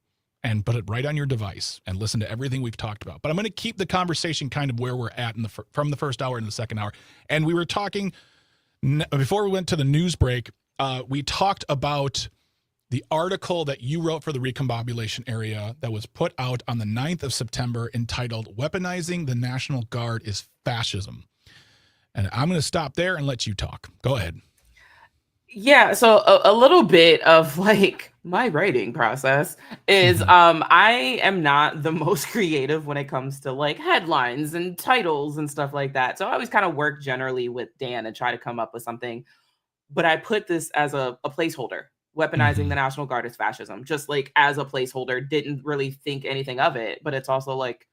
and put it right on your device and listen to everything we've talked about. But I'm going to keep the conversation kind of where we're at from the first hour and the second hour. And we were talking, before we went to the news break, we talked about the article that you wrote for the Recombobulation Area that was put out on the 9th of September entitled "Weaponizing the National Guard is Fascism." And I'm going to stop there and let you talk. Go ahead. Yeah, so a little bit of like my writing process is I am not the most creative when it comes to like headlines and titles and stuff like that. So I always kind of work generally with Dan and try to come up with something. But I put this as a placeholder, weaponizing the National Guard is fascism, just like as a placeholder, didn't really think anything of it. But it's also like,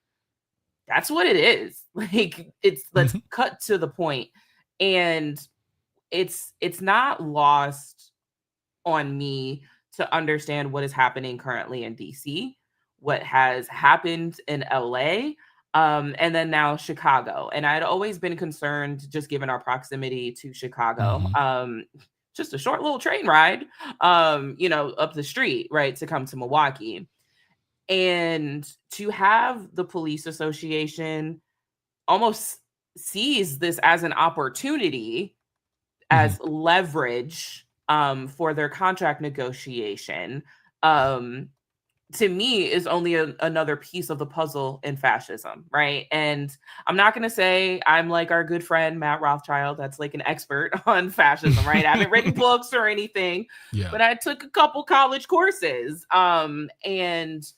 that's what it is. Like let's cut to the point. And it's not lost on me to understand what is happening currently in DC, what has happened in LA, and then now Chicago. And I'd always been concerned, just given our proximity to Chicago, just a short little train ride, up the street, right, to come to Milwaukee. And to have the police association almost sees this as an opportunity, as leverage for their contract negotiation, to me is only another piece of the puzzle in fascism, right? And I'm not going to say I'm like our good friend Matt Rothschild, that's like an expert on fascism, right? I haven't written books or anything, but I took a couple college courses. And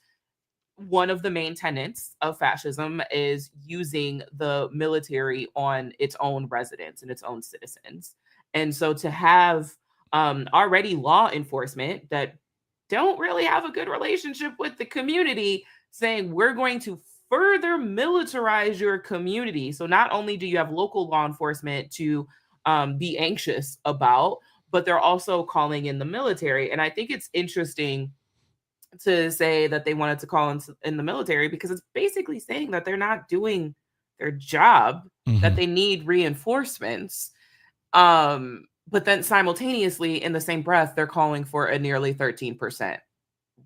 one of the main tenets of fascism is using the military on its own residents and its own citizens. And so to have already law enforcement that don't really have a good relationship with the community saying we're going to further militarize your community. So not only do you have local law enforcement to be anxious about, but they're also calling in the military. And I think it's interesting to say that they wanted to call in the military, because it's basically saying that they're not doing their job, that they need reinforcements. But then simultaneously, in the same breath, they're calling for a nearly 13%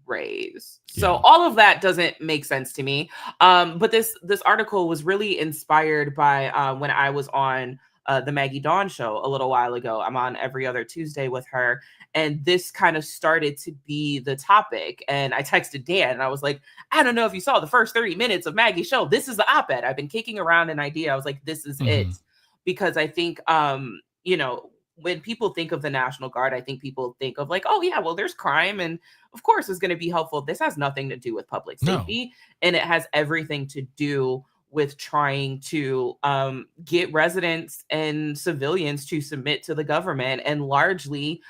raise. So all of that doesn't make sense to me. But this article was really inspired by when I was on the Maggie Dawn show a little while ago. I'm on every other Tuesday with her, and this kind of started to be the topic. And I texted Dan, and I was like, I don't know if you saw the first 30 minutes of Maggie's show. This is the op-ed. I've been kicking around an idea. I was like, this is it, because I think when people think of the National Guard, I think people think of like, oh yeah, well, there's crime, and of course it's going to be helpful. This has nothing to do with public safety, and it has everything to do with trying to get residents and civilians to submit to the government, and largely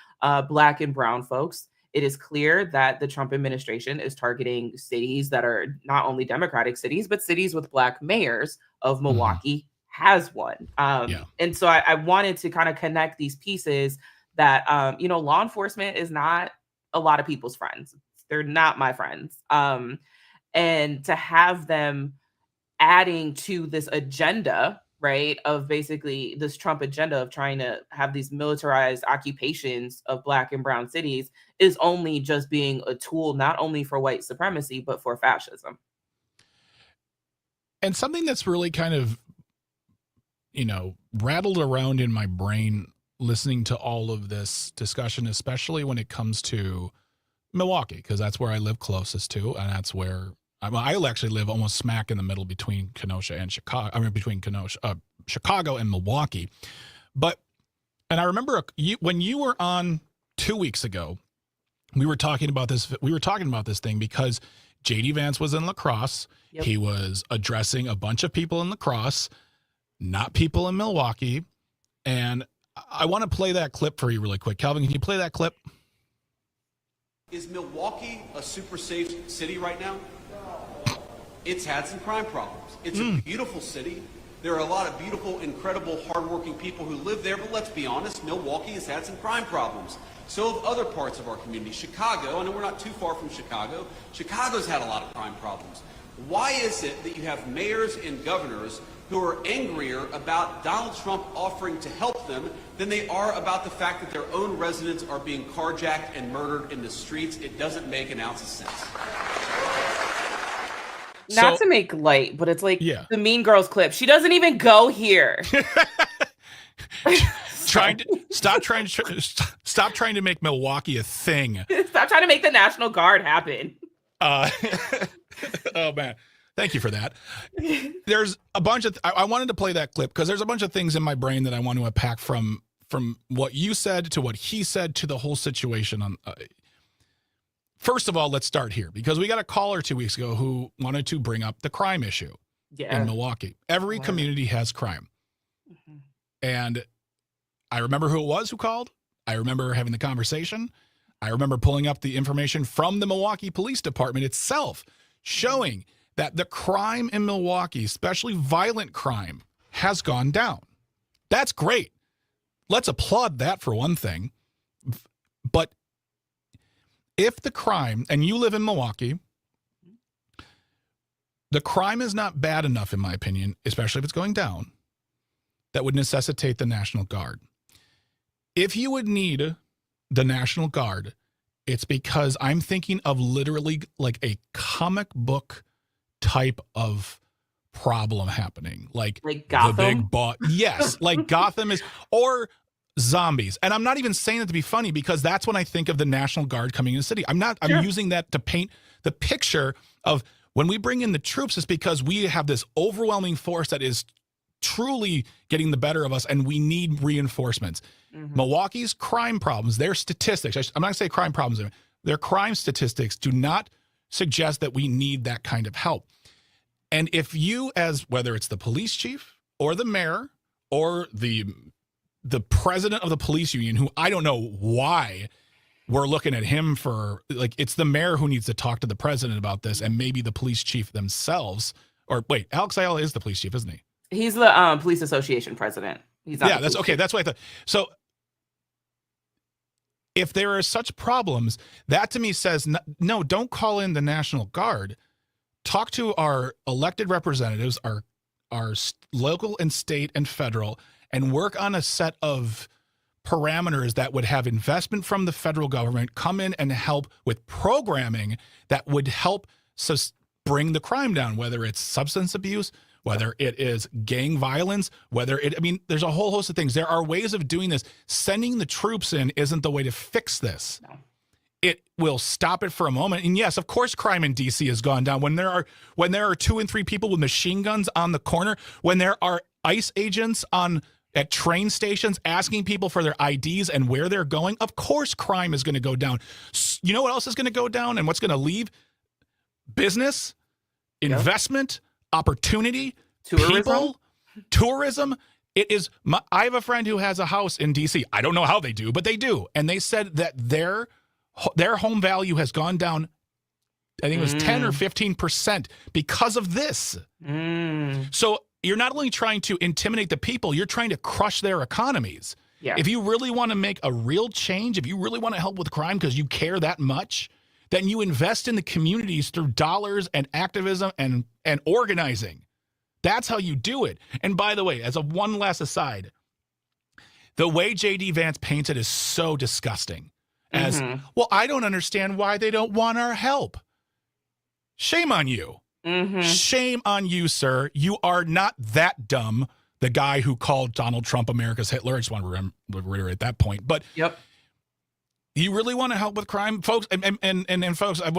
Black and brown folks. It is clear that the Trump administration is targeting cities that are not only Democratic cities, but cities with Black mayors. Of Milwaukee has one. And so I wanted to kind of connect these pieces that, law enforcement is not a lot of people's friends. They're not my friends. And to have them adding to this agenda, right, of basically this Trump agenda of trying to have these militarized occupations of Black and brown cities, is only just being a tool, not only for white supremacy, but for fascism. And something that's really kind of, rattled around in my brain listening to all of this discussion, especially when it comes to Milwaukee, because that's where I live closest to, and that's where I actually live almost smack in the middle between Kenosha and Chicago. I mean, between Chicago and Milwaukee. And I remember when you were on 2 weeks ago, we were talking about this. We were talking about this thing because J.D. Vance was in La Crosse. Yep. He was addressing a bunch of people in La Crosse, not people in Milwaukee. And I want to play that clip for you really quick. Calvin, can you play that clip? Is Milwaukee a super safe city right now? No. It's had some crime problems. It's a beautiful city. There are a lot of beautiful, incredible, hardworking people who live there, but let's be honest, Milwaukee has had some crime problems. So have other parts of our community. Chicago, I know we're not too far from Chicago. Chicago's had a lot of crime problems. Why is it that you have mayors and governors who are angrier about Donald Trump offering to help them than they are about the fact that their own residents are being carjacked and murdered in the streets? It doesn't make an ounce of sense. Not to make light, but it's like the Mean Girls clip. She doesn't even go here. Stop trying to make Milwaukee a thing. Stop trying to make the National Guard happen. Oh man, thank you for that. There's a bunch of I wanted to play that clip because there's a bunch of things in my brain that I want to unpack from what you said to what he said to the whole situation. On first of all, let's start here because we got a caller 2 weeks ago who wanted to bring up the crime issue in Milwaukee. Every community has crime, and I remember who it was who called. I remember having the conversation. I remember pulling up the information from the Milwaukee Police Department itself, showing that the crime in Milwaukee, especially violent crime, has gone down. That's great. Let's applaud that for one thing. But if the crime, and you live in Milwaukee, the crime is not bad enough, in my opinion, especially if it's going down, that would necessitate the National Guard. If you would need the National Guard, it's because I'm thinking of literally like a comic book type of problem happening. Like Gotham? The big boss. Yes, like Gotham is, or zombies. And I'm not even saying that to be funny because that's when I think of the National Guard coming in the city. I'm using that to paint the picture of when we bring in the troops, it's because we have this overwhelming force that is truly getting the better of us and we need reinforcements. Milwaukee's crime problems, their statistics, I'm not going to say crime problems, their crime statistics do not suggest that we need that kind of help. And if you, as whether it's the police chief or the mayor or the president of the police union, who I don't know why we're looking at him for, like, it's the mayor who needs to talk to the president about this and maybe the police chief themselves Or wait, Alex Ayala is the police chief, isn't he? He's the police association president. He's not. Yeah, the that's police okay. chief. That's what I thought. So if there are such problems, that to me says, no, don't call in the National Guard. Talk to our elected representatives, our local and state and federal, and work on a set of parameters that would have investment from the federal government come in and help with programming that would help bring the crime down, whether it's substance abuse, whether it is gang violence, there's a whole host of things. There are ways of doing this. Sending the troops in isn't the way to fix this. No. It will stop it for a moment. And yes, of course, crime in DC has gone down. When there are 2 and 3 people with machine guns on the corner, when there are ICE agents at train stations asking people for their IDs and where they're going, of course crime is going to go down. You know what else is going to go down and what's going to leave? Business, investment, opportunity, people, tourism. It is. I have a friend who has a house in DC. I don't know how they do, but they do. And they said that their home value has gone down, I think it was 10 or 15% because of this. So you're not only trying to intimidate the people, you're trying to crush their economies. Yeah. If you really want to make a real change, if you really want to help with crime because you care that much, then you invest in the communities through dollars and activism and organizing. That's how you do it. And by the way, as a one last aside, the way J.D. Vance paints it is so disgusting. As, well, I don't understand why they don't want our help. Shame on you. Shame on you, sir. You are not that dumb. The guy who called Donald Trump America's Hitler. I just want to reiterate that point. But you really want to help with crime, folks? And folks, I've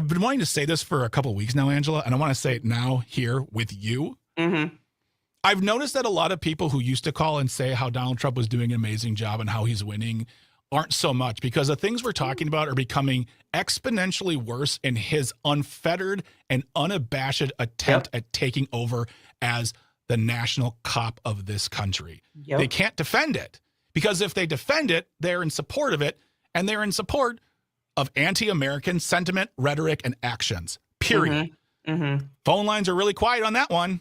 been wanting to say this for a couple of weeks now, Angela, and I want to say it now here with you. I've noticed that a lot of people who used to call and say how Donald Trump was doing an amazing job and how he's winning aren't so much, because the things we're talking about are becoming exponentially worse in his unfettered and unabashed attempt at taking over as the national cop of this country. They can't defend it, because if they defend it, they're in support of it, and they're in support of anti-American sentiment, rhetoric, and actions, period. Phone lines are really quiet on that one.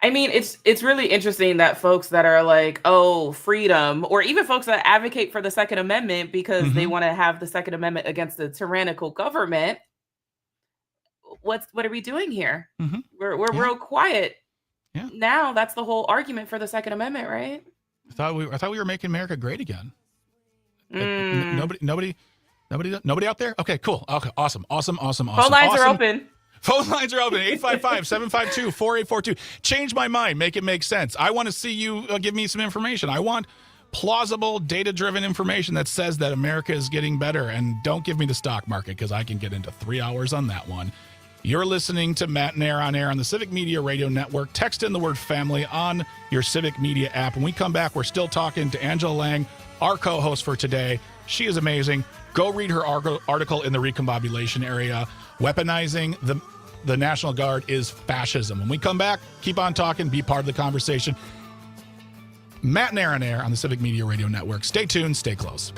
I mean, it's really interesting that folks that are like, oh, freedom, or even folks that advocate for the Second Amendment because they want to have the Second Amendment against the tyrannical government. What are we doing here? We're real quiet. Now that's the whole argument for the Second Amendment, right? I thought we were making America great again. Nobody out there? Okay, cool. Okay, awesome. Phone lines are open. Phone lines are open. 855-752-4842. Change my mind. Make it make sense. I want to see you give me some information. I want plausible, data-driven information that says that America is getting better. And don't give me the stock market, because I can get into 3 hours on that one. You're listening to Matenaer On Air on the Civic Media Radio Network. Text in the word family on your Civic Media app. When we come back, we're still talking to Angela Lang, our co-host for today. She is amazing. Go read her article in the Recombobulation area. Weaponizing the National Guard is fascism. When we come back, keep on talking, be part of the conversation. Matenaer On Air on the Civic Media Radio Network. Stay tuned, stay close.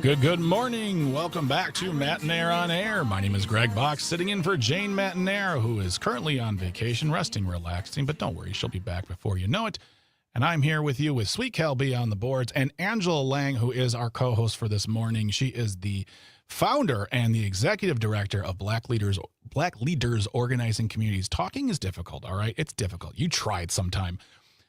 Good morning. Welcome back to Matenaer On Air. My name is Greg Bach, sitting in for Jane Matenaer, who is currently on vacation, resting, relaxing, but don't worry, she'll be back before you know it. And I'm here with you with Sweet Kelby on the boards and Angela Lang, who is our co-host for this morning. She is the founder and the executive director of Black Leaders Organizing Communities. Talking is difficult, all right? It's difficult. You try it sometime.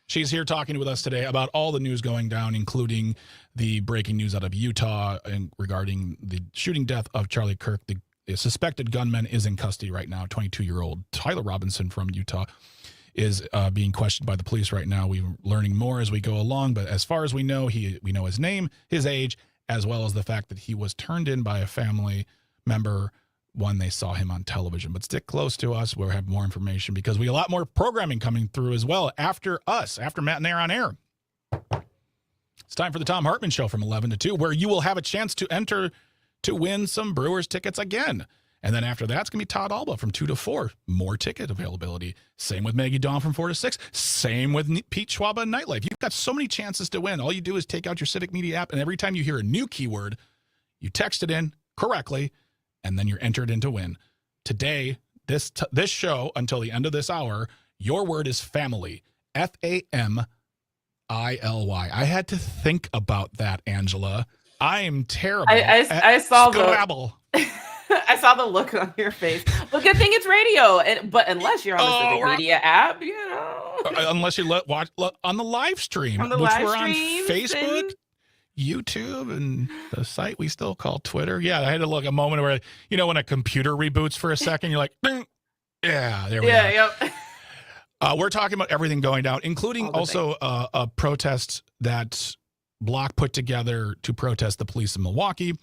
She's here talking with us today about all the news going down, including the breaking news out of Utah and regarding the shooting death of Charlie Kirk. The suspected gunman is in custody right now. 22-year-old Tyler Robinson from Utah is being questioned by the police right now. We're learning more as we go along, but as far as we know, we know his name, his age, as well as the fact that he was turned in by a family member when they saw him on television. But stick close to us. We'll have more information because we have a lot more programming coming through as well after us, after Matenaer On Air. It's time for the Tom Hartman Show from 11 to 2, where you will have a chance to enter to win some Brewers tickets again. And then after that, it's going to be Todd Alba from 2 to 4. More ticket availability. Same with Maggie Dawn from 4 to 6. Same with Pete Schwaba and Nightlife. You've got so many chances to win. All you do is take out your Civic Media app, and every time you hear a new keyword, you text it in correctly, and then you're entered in to win. Today, this show, until the end of this hour, your word is family. Family. I had to think about that, Angela. I am terrible. I saw Scrabble. I saw the look on your face. Well, good thing it's radio. But unless you're on the Civic Media app, you know. Unless you watch on the live stream, on the which live we're on streams Facebook, YouTube, and the site we still call Twitter. Yeah, I had to look a moment where, you know, when a computer reboots for a second, you're like, Bing. Yeah, there we are. Yep. We're talking about everything going down, including also a protest that Bach put together to protest the police in Milwaukee.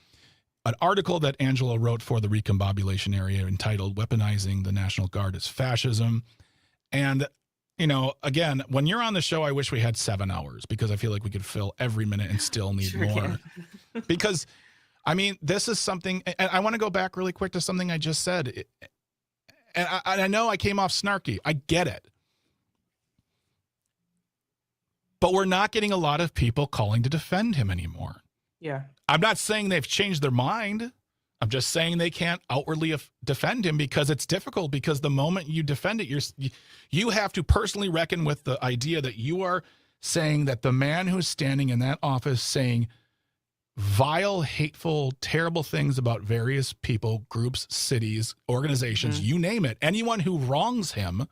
An article that Angela wrote for the Recombobulation Area entitled Weaponizing the National Guard as Fascism. And, you know, again, when you're on the show, I wish we had 7 hours because I feel like we could fill every minute and still need more. Because, I mean, this is something, and I want to go back really quick to something I just said. And I know I came off snarky. I get it. But we're not getting a lot of people calling to defend him anymore. Yeah. I'm not saying they've changed their mind. I'm just saying they can't outwardly defend him because it's difficult, because the moment you defend it, you have to personally reckon with the idea that you are saying that the man who's standing in that office saying vile, hateful, terrible things about various people, groups, cities, organizations, you name it, anyone who wrongs him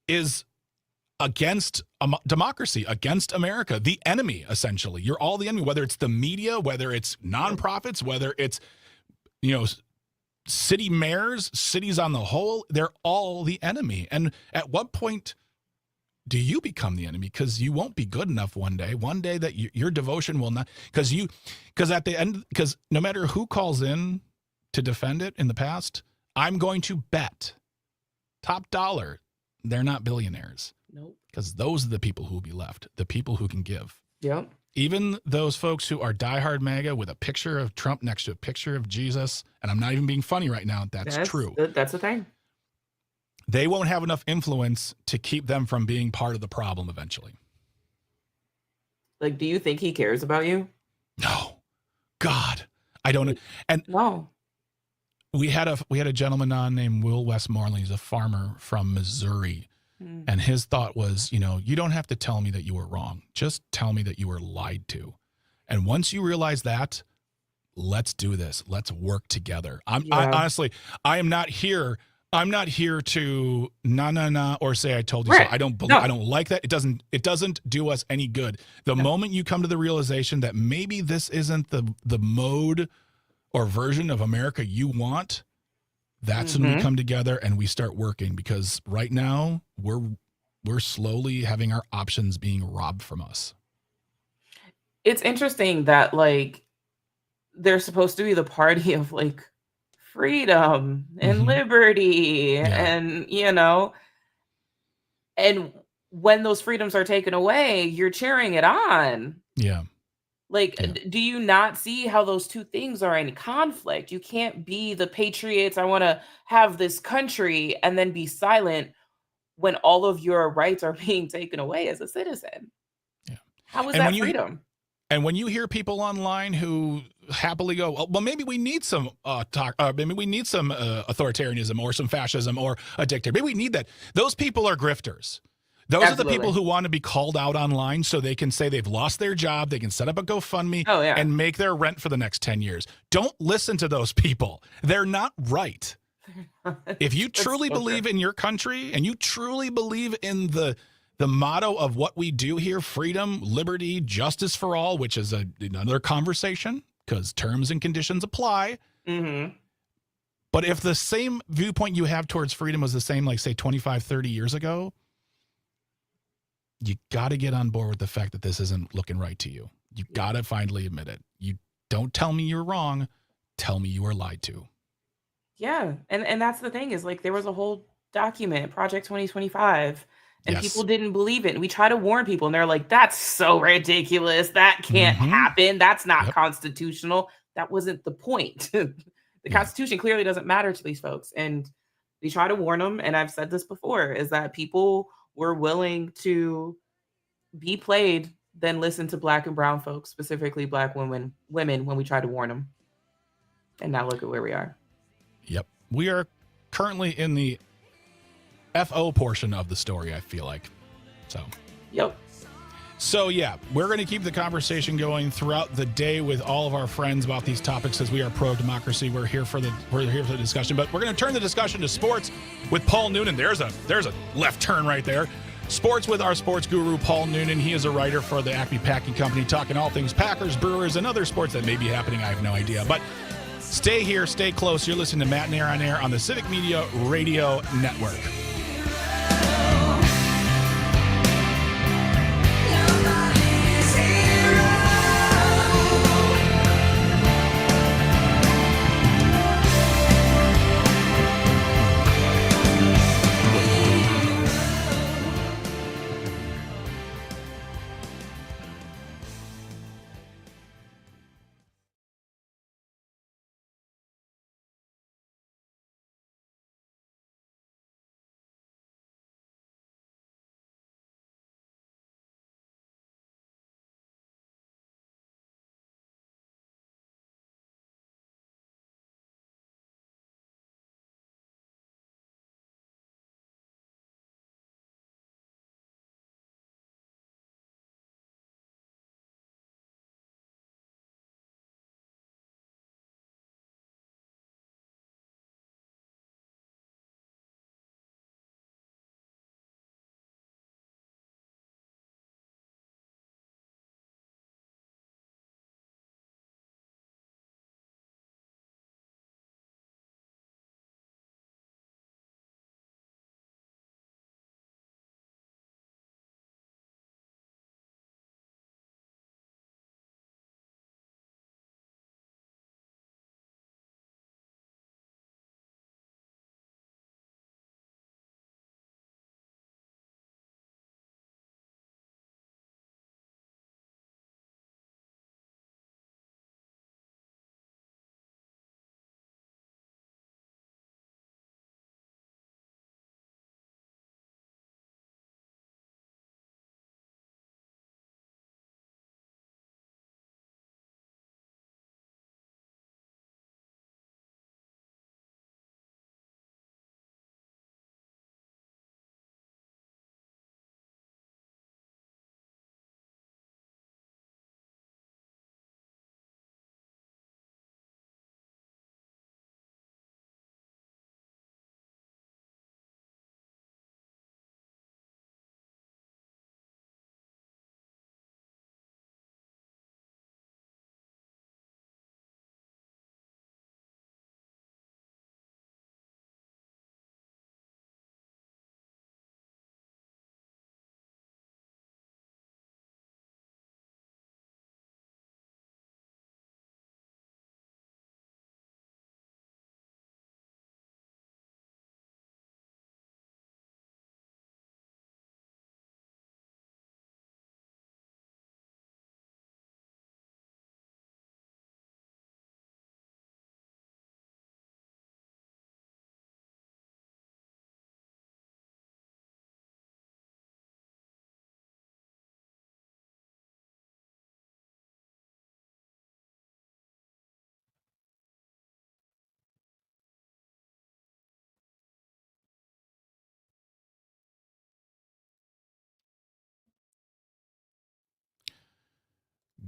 is against democracy, against America, the enemy, essentially. You're all the enemy, whether it's the media, whether it's nonprofits, whether it's, you know, city mayors, cities on the whole, they're all the enemy. And at what point do you become the enemy? Because you won't be good enough one day that your devotion will not, because at the end, because no matter who calls in to defend it in the past, I'm going to bet top dollar they're not billionaires. Nope. Because those are the people who will be left, the people who can give. Yep. Even those folks who are diehard MAGA with a picture of Trump next to a picture of Jesus, and I'm not even being funny right now, that's true. That's the thing. They won't have enough influence to keep them from being part of the problem eventually. Like, do you think he cares about you? No. God. I don't. And no. We had a gentleman on named Will Westmoreland. He's a farmer from Missouri. And his thought was, you know, you don't have to tell me that you were wrong. Just tell me that you were lied to. And once you realize that, let's do this. Let's work together. I honestly, I'm not here to or say I told you so. I don't like that. It doesn't do us any good. The moment you come to the realization that maybe this isn't the mode or version of America you want, that's when we come together and we start working, because right now we're slowly having our options being robbed from us. It's interesting that, like, they're supposed to be the party of, like, freedom and liberty and, you know, and when those freedoms are taken away, you're cheering it on. Yeah. Like, do you not see how those two things are in conflict? You can't be the patriots, I want to have this country, and then be silent when all of your rights are being taken away as a citizen. Yeah. How is And that freedom? And when you hear people online who happily go, well, maybe we need some maybe we need some authoritarianism or some fascism or a dictator. Maybe we need that. Those people are grifters. Those are the people who want to be called out online so they can say they've lost their job. They can set up a GoFundMe and make their rent for the next 10 years. Don't listen to those people. They're not right. If you truly believe in your country and you truly believe in the motto of what we do here, freedom, liberty, justice for all, which is another conversation because terms and conditions apply. Mm-hmm. But if the same viewpoint you have towards freedom was the same, like, say, 25, 30 years ago, you got to get on board with the fact that this isn't looking right to you. You got to finally admit it. You don't tell me you're wrong. Tell me you were lied to. Yeah. And that's the thing is, like, there was a whole document, Project 2025, and people didn't believe it. And we try to warn people, and they're like, that's so ridiculous. That can't happen. That's not constitutional. That wasn't the point. The Constitution clearly doesn't matter to these folks. And we try to warn them. And I've said this before, is that people were willing to be played than listen to Black and brown folks, specifically Black women, when we try to warn them. And now look at where we are. Yep. We are currently in the FO portion of the story, I feel like. Yep. So, yeah, we're going to keep the conversation going throughout the day with all of our friends about these topics as we are pro-democracy. We're here for the discussion, but we're going to turn the discussion to sports with Paul Noonan. There's a left turn right there. Sports with our sports guru, Paul Noonan. He is a writer for the Acme Packing Company, talking all things Packers, Brewers, and other sports that may be happening. I have no idea. But stay here, stay close. You're listening to Matenaer On Air on the Civic Media Radio Network.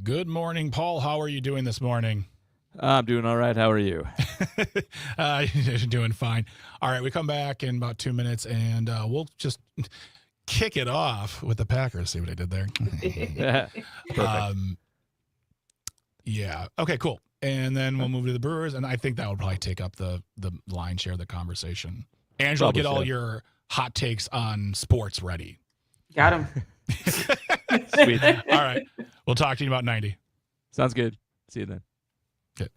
Good morning, Paul. How are you doing this morning? I'm doing all right. How are you? Doing fine. All right, we come back in about 2 minutes, and we'll just kick it off with the Packers. See what I did there? Perfect. Yeah. Okay, cool. And then we'll move to the Brewers, and I think that would probably take up the lion's share of the conversation. Angela, Probably get all so. your hot takes on sports ready. Got him. Sweet. All right. We'll talk to you in about 90. Sounds good. See you then. Okay.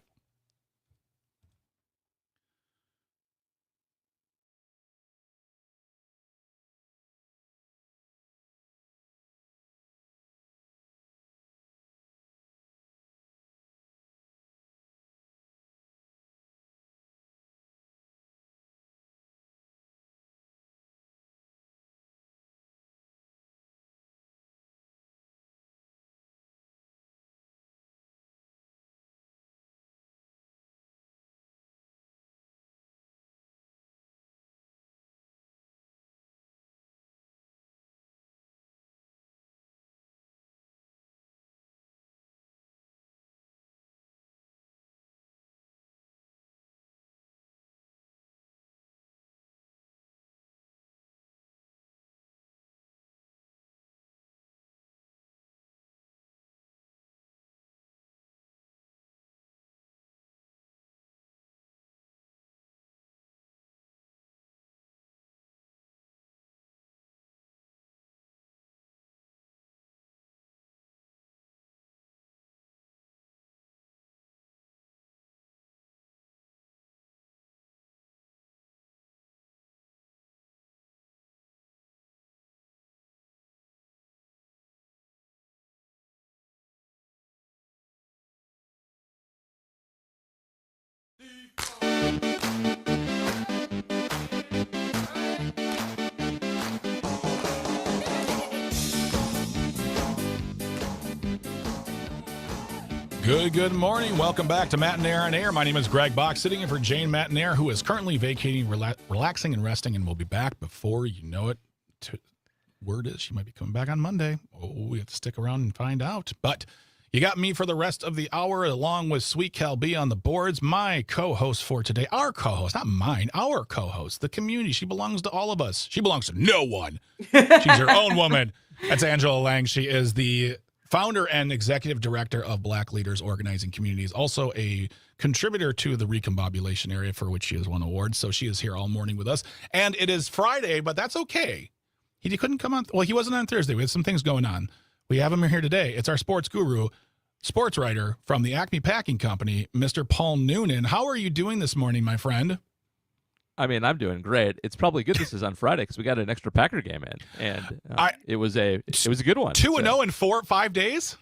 Good morning. Welcome back to Matenaer On Air. My name is Greg Bach, sitting in for Jane Matenaer, who is currently vacating, relaxing, and resting, and will be back before you know it. Word is she might be coming back on Monday. Oh, we have to stick around and find out. But you got me for the rest of the hour, along with Sweet Cal B on the boards, my co-host for today. Our co-host, not mine, our co-host, the community. She belongs to all of us. She belongs to no one. She's her own woman. That's Angela Lang. She is the founder and executive director of Black Leaders Organizing Communities, also a contributor to the Recombobulation Area, for which she has won awards. So she is here all morning with us. And it is Friday, but that's okay. He couldn't come on. Well, he wasn't on Thursday. We had some things going on. We have him here today. It's our sports guru, sports writer from the Acme Packing Company, Mr. Paul Noonan. How are you doing this morning, my friend? I mean, I'm doing great. It's probably good this is on Friday because we got an extra Packer game in, and it was a good one. 2-0 in 4 or 5 days.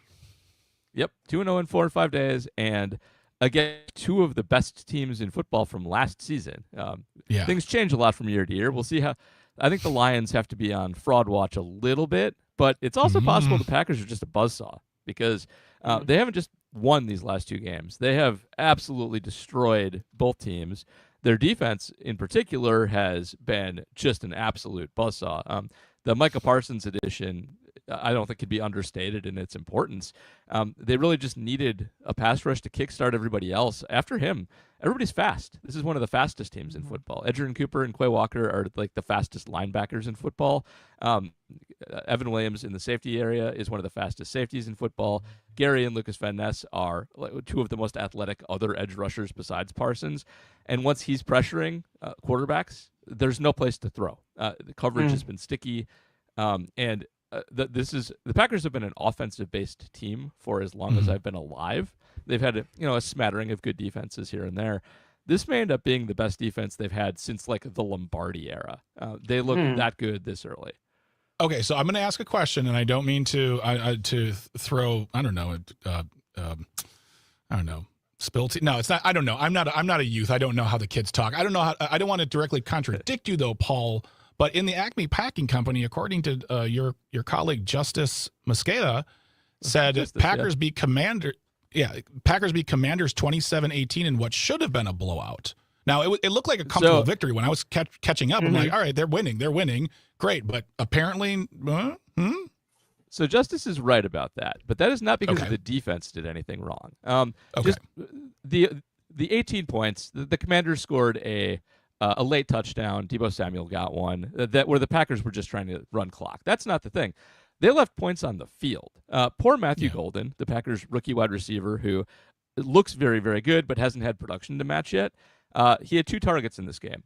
Yep, 2-0 in 4 or 5 days, and again, two of the best teams in football from last season. Things change a lot from year to year. We'll see how. I think the Lions have to be on fraud watch a little bit, but it's also possible the Packers are just a buzzsaw because they haven't just won these last 2 games. They have absolutely destroyed both teams. Their defense, in particular, has been just an absolute buzzsaw. The Micah Parsons edition, I don't think could be understated in its importance. They really just needed a pass rush to kickstart everybody else. After him, everybody's fast. This is one of the fastest teams in football. Edgerrin Cooper and Quay Walker are like the fastest linebackers in football. Evan Williams in the safety area is one of the fastest safeties in football. Gary and Lucas Van Ness are two of the most athletic other edge rushers besides Parsons. And once he's pressuring quarterbacks, there's no place to throw. The coverage has been sticky. The Packers have been an offensive-based team for as long as I've been alive. They've had a smattering of good defenses here and there. This may end up being the best defense they've had since like the Lombardi era. They look that good this early. Okay, so I'm going to ask a question, and I don't mean to throw spill tea. No, it's not. I don't know. I'm not a youth. I don't know how the kids talk. I don't know I don't want to directly contradict you though, Paul. But in the Acme Packing Company, according to your colleague Justice Mosqueda, said Packers beat Commanders 27-18 in what should have been a blowout. Now, it looked like a comfortable victory when I was catching up. I'm like, all right, they're winning. Great. But apparently, So Justice is right about that, but that is not because Okay. the defense did anything wrong. Okay. Just the 18 points. The Commanders scored a late touchdown. Deebo Samuel got one that where the Packers were just trying to run clock. That's not the thing. They left points on the field. Poor Matthew Golden, the Packers rookie wide receiver, who looks very, very good but hasn't had production to match yet. He had 2 targets in this game.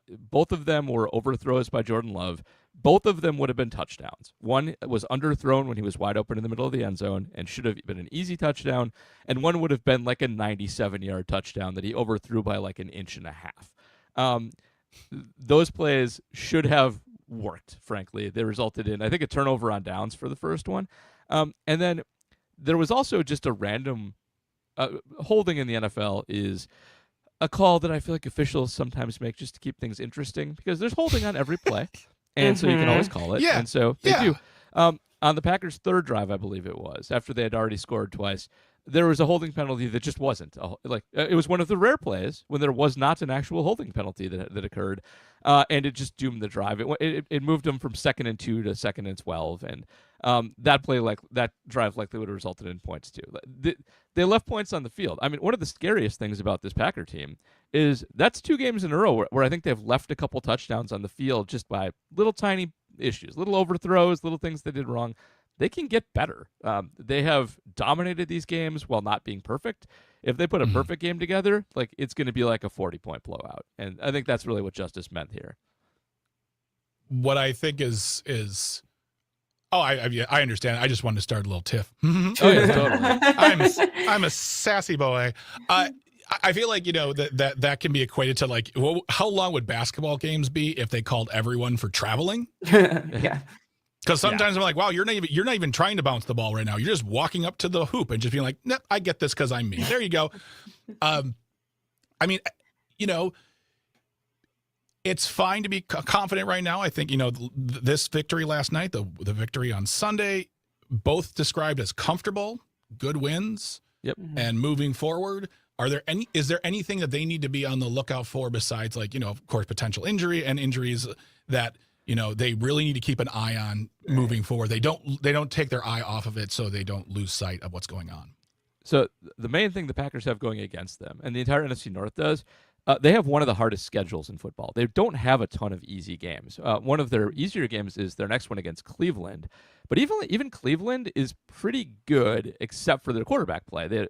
Both of them were overthrows by Jordan Love. Both of them would have been touchdowns. One was underthrown when he was wide open in the middle of the end zone and should have been an easy touchdown, and one would have been like a 97-yard touchdown that he overthrew by like an inch and a half. Those plays should have worked, frankly. They resulted in, I think, a turnover on downs for the first one. And then there was also just a random holding in the NFL is a call that I feel like officials sometimes make just to keep things interesting, because there's holding on every play. And so you can always call it. Yeah. And so they do. On the Packers' third drive, I believe it was, after they had already scored twice, there was a holding penalty that just wasn't. It was one of the rare plays when there was not an actual holding penalty that occurred, and it just doomed the drive. It moved them from 2nd and 2 to 2nd and 12, and that drive likely would have resulted in points too. They left points on the field. I mean, one of the scariest things about this Packer team is that's 2 games in a row where I think they've left a couple touchdowns on the field just by little tiny issues, little overthrows, little things they did wrong. They can get better. They have dominated these games while not being perfect. If they put a perfect game together, like, it's going to be like a 40-point blowout. And I think that's really what Justice meant here. What I think is I understand. I just wanted to start a little tiff. Oh, yeah, totally. I'm a sassy boy. I feel like, that can be equated to like, how long would basketball games be if they called everyone for traveling? Yeah. Because sometimes I'm like, wow, you're not even trying to bounce the ball right now. You're just walking up to the hoop and just being like, no, I get this because I'm me. There you go. I mean, it's fine to be confident right now. I think, this victory last night, the victory on Sunday, both described as comfortable, good wins, and moving forward. Is there anything that they need to be on the lookout for besides, like, of course, potential injury and injuries that, they really need to keep an eye on moving forward? They don't take their eye off of it so they don't lose sight of what's going on. So the main thing the Packers have going against them, and the entire NFC North does, they have one of the hardest schedules in football. They don't have a ton of easy games. One of their easier games is their next one against Cleveland. But even Cleveland is pretty good, except for their quarterback play.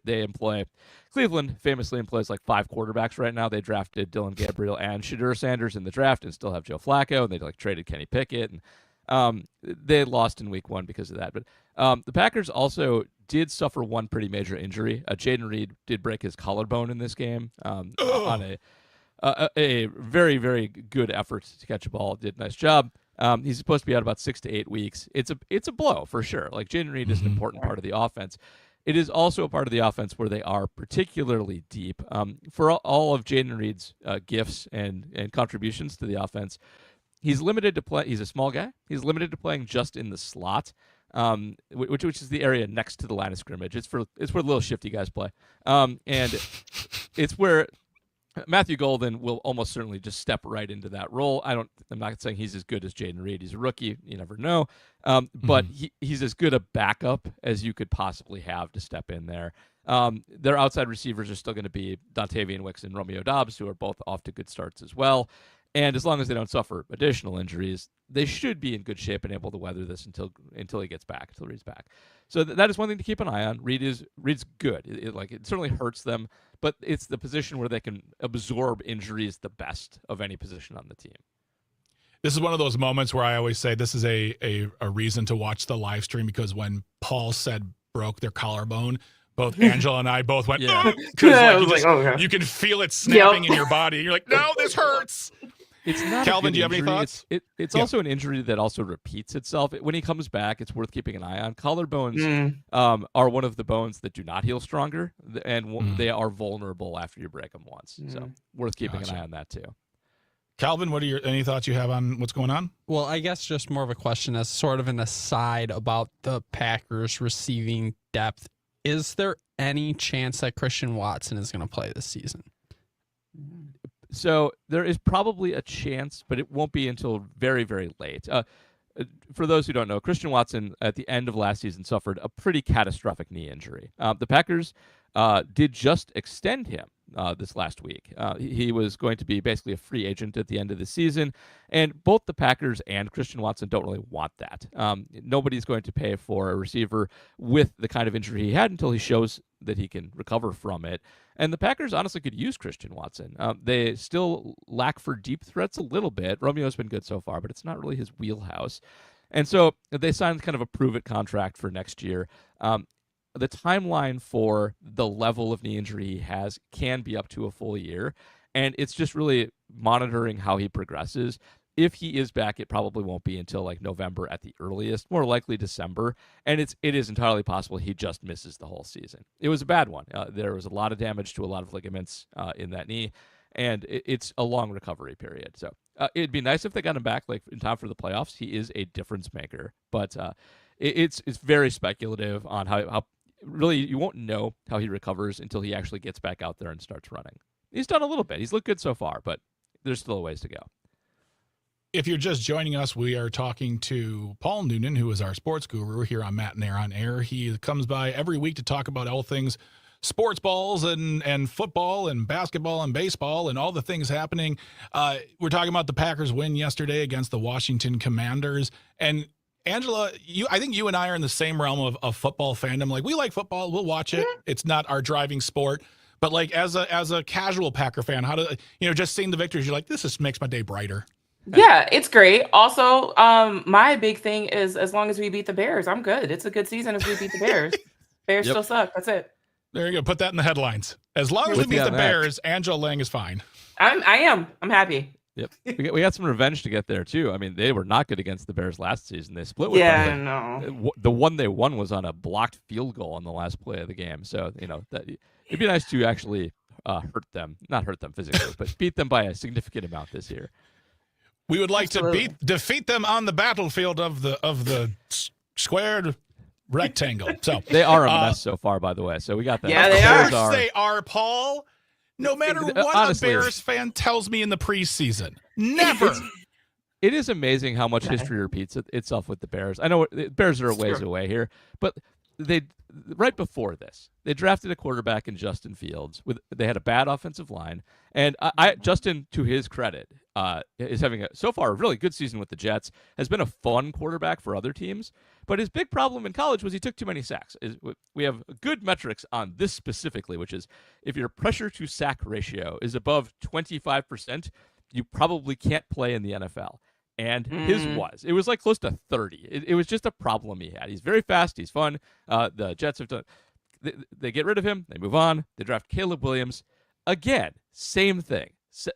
Cleveland famously employs like 5 quarterbacks right now. They drafted Dylan Gabriel and Shadur Sanders in the draft and still have Joe Flacco. And they traded Kenny Pickett. And they lost in week 1 because of that. But the Packers also did suffer one pretty major injury. Jaden Reed did break his collarbone in this game on a very, very good effort to catch a ball. Did a nice job. He's supposed to be out about 6 to 8 weeks. It's a blow for sure. Like, Jaden Reed is an important part of the offense. It is also a part of the offense where they are particularly deep. For all of Jaden Reed's gifts and contributions to the offense, he's limited to play. He's a small guy. He's limited to playing just in the slot, which is the area next to the line of scrimmage. It's where little shifty guys play, and it's where Matthew Golden will almost certainly just step right into that role. I'm not saying he's as good as Jaden Reed. He's a rookie. You never know. But he's as good a backup as you could possibly have to step in there. Their outside receivers are still going to be Dontavian Wicks and Romeo Doubs, who are both off to good starts as well. And as long as they don't suffer additional injuries, they should be in good shape and able to weather this until he gets back, until Reed's back. So that is one thing to keep an eye on. Reed's good. It certainly hurts them, but it's the position where they can absorb injuries the best of any position on the team. This is one of those moments where I always say this is a reason to watch the live stream, because when Paul said broke their collarbone, both Angela and I both went, because you can feel it snapping in your body. You're like, no, this hurts. It's not Calvin, do you have injury. any thoughts? It's also an injury that also repeats itself. When he comes back, it's worth keeping an eye on. Collarbones are one of the bones that do not heal stronger, and they are vulnerable after you break them once. So worth keeping an eye on that too. Calvin, any thoughts you have on what's going on? Well, I guess just more of a question as sort of an aside about the Packers receiving depth. Is there any chance that Christian Watson is going to play this season? So there is probably a chance, but it won't be until very, very late. for those who don't know, Christian Watson at the end of last season suffered a pretty catastrophic knee injury. The Packers did just extend him this last week. He was going to be basically a free agent at the end of the season, and both the Packers and Christian Watson don't really want that. Nobody's going to pay for a receiver with the kind of injury he had until he shows that he can recover from it. And the Packers honestly could use Christian Watson. They still lack for deep threats a little bit. Romeo's been good so far, but it's not really his wheelhouse. And so they signed kind of a prove-it contract for next year. The timeline for the level of knee injury he has can be up to a full year, and it's just really monitoring how he progresses. If he is back, it probably won't be until like November at the earliest, more likely December, and it is entirely possible he just misses the whole season. It was a bad one. There was a lot of damage to a lot of ligaments in that knee, and it's a long recovery period. So it'd be nice if they got him back like in time for the playoffs. He is a difference maker, but it's very speculative on how really you won't know how he recovers until he actually gets back out there and starts running. He's done a little bit. He's looked good so far, but there's still a ways to go. If you're just joining us, we are talking to Paul Noonan, who is our sports guru here on Matenaer On Air. He comes by every week to talk about all things sports balls and football and basketball and baseball and all the things happening. We're talking about the Packers win yesterday against the Washington Commanders. And Angela, I think you and I are in the same realm of football fandom. Like, we like football. We'll watch it. It's not our driving sport. But like as a casual Packer fan, how do just seeing the victories, you're like, this just makes my day brighter. Yeah, it's great. Also, my big thing is as long as we beat the Bears, I'm good. It's a good season if we beat the Bears. Bears still suck. That's it. There you go. Put that in the headlines. As long as we beat the Bears, Angela Lang is fine. I am. I'm happy. Yep. We got some revenge to get there, too. I mean, they were not good against the Bears last season. They split with them. No. The one they won was on a blocked field goal on the last play of the game. So, it'd be nice to actually hurt them. Not hurt them physically, but beat them by a significant amount this year. We would like to defeat them on the battlefield of the squared rectangle. So they are a mess so far, by the way. So we got that. Yeah, they are. Of course they are, Paul. No matter what honestly, a Bears fan tells me in the preseason, never. It is amazing how much history repeats itself with the Bears. I know the Bears are a ways away here, but right before this, they drafted a quarterback in Justin Fields. They had a bad offensive line, and Justin, to his credit, is having so far a really good season with the Jets. Has been a fun quarterback for other teams, but his big problem in college was he took too many sacks. We have good metrics on this specifically, which is if your pressure to sack ratio is above 25%, you probably can't play in the NFL. And his it was like close to 30. It was just a problem he had. He's very fast. He's fun. The Jets have done. They get rid of him. They move on. They draft Caleb Williams. Again, same thing.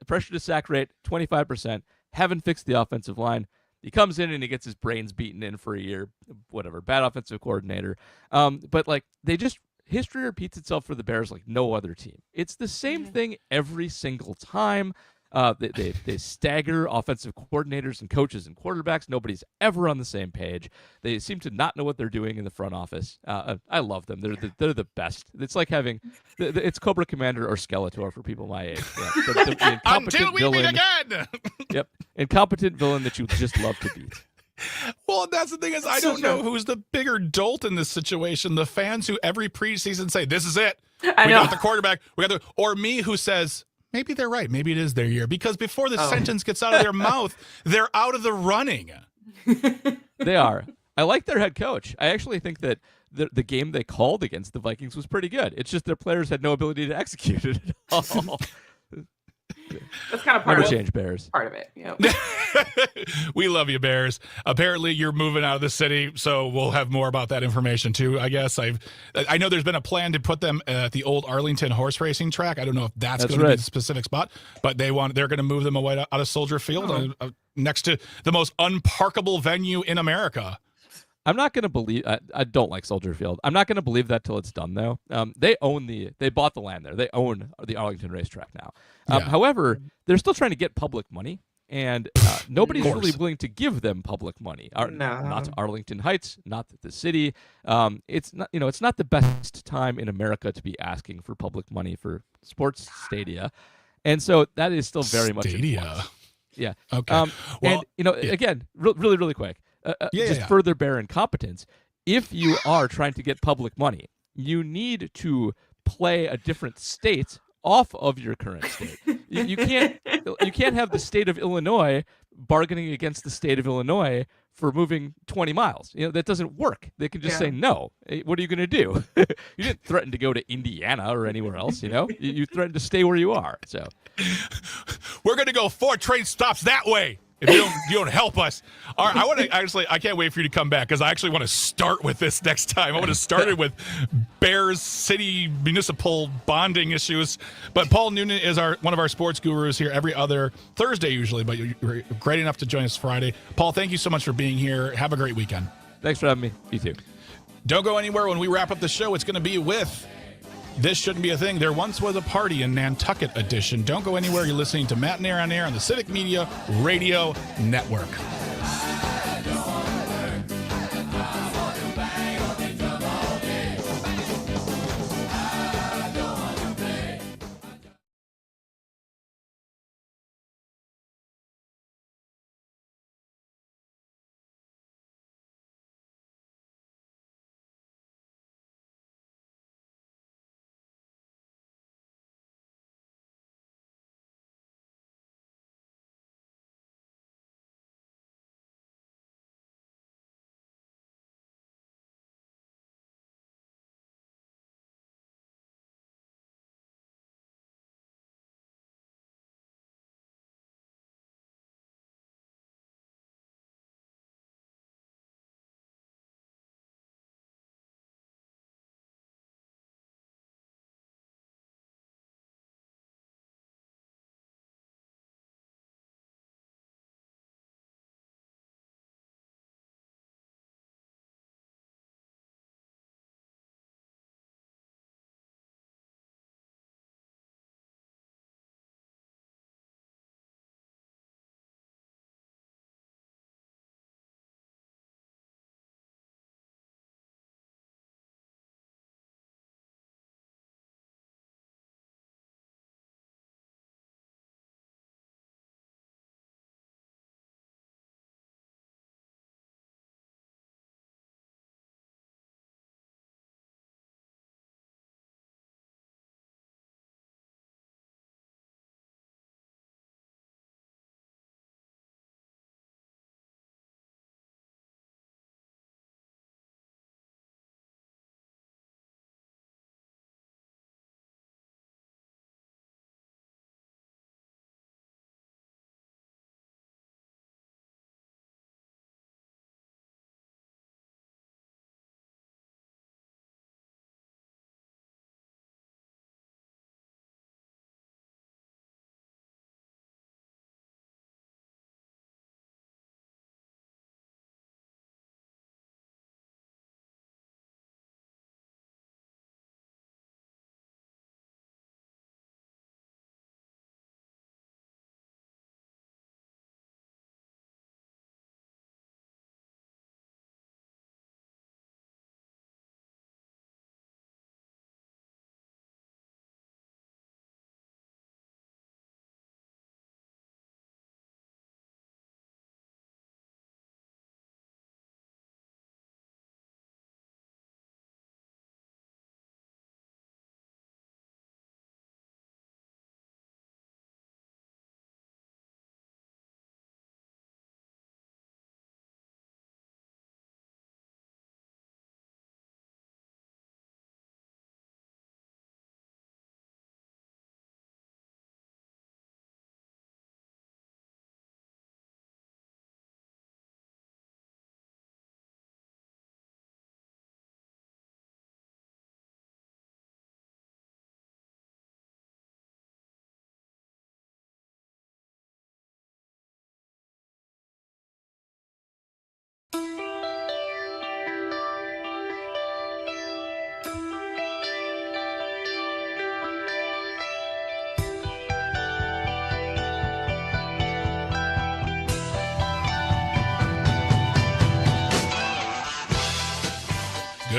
Pressure to sack rate, 25%. Haven't fixed the offensive line. He comes in and he gets his brains beaten in for a year. Whatever. Bad offensive coordinator. But like history repeats itself for the Bears like no other team. It's the same thing every single time. They stagger offensive coordinators and coaches and quarterbacks. Nobody's ever on the same page. They seem to not know what they're doing in the front office. I love them. They're the best. It's like having it's Cobra Commander or Skeletor for people my age. Yeah. The Until we meet again. Yep, incompetent villain that you just love to beat. Well, that's the thing is I don't know who's the bigger dolt in this situation. The fans who every preseason say, this is it. We got the quarterback. Or me who says, maybe they're right. Maybe it is their year. Because before the sentence gets out of their mouth, they're out of the running. They are. I like their head coach. I actually think that the game they called against the Vikings was pretty good. It's just their players had no ability to execute it at all. That's kind of part Never of change Bears. Part of it. Yeah. We love you, Bears. Apparently, you're moving out of the city, so we'll have more about that information too. I guess I know there's been a plan to put them at the old Arlington horse racing track. I don't know if that's going to be the specific spot, but they're going to move them away out of Soldier Field, next to the most unparkable venue in America. I'm not going to believe. I don't like Soldier Field. I'm not going to believe that till it's done, though. They bought the land there. They own the Arlington racetrack now. However, they're still trying to get public money, and nobody's really willing to give them public money. Not Arlington Heights, not the city. It's not. It's not the best time in America to be asking for public money for sports stadia, and so that is still very much. Stadia. Yeah. Okay. Again, really, really quick. further bear incompetence. If you are trying to get public money, you need to play a different state off of your current state. You can't have the state of Illinois bargaining against the state of Illinois for moving 20 miles. That doesn't work. They can just say no. What are you going to do? You didn't threaten to go to Indiana or anywhere else. You threatened to stay where you are. So we're going to go 4 train stops that way. If you don't help us. All right, I can't wait for you to come back because I actually want to start with this next time. I want to start it with Bears city municipal bonding issues. But Paul Noonan is one of our sports gurus here every other Thursday usually, but you're great enough to join us Friday. Paul, thank you so much for being here. Have a great weekend. Thanks for having me. You too. Don't go anywhere. When we wrap up the show, it's going to be with This Shouldn't Be a Thing. There once was a party in Nantucket edition. Don't go anywhere. You're listening to Matenaer On Air on the Civic Media Radio Network.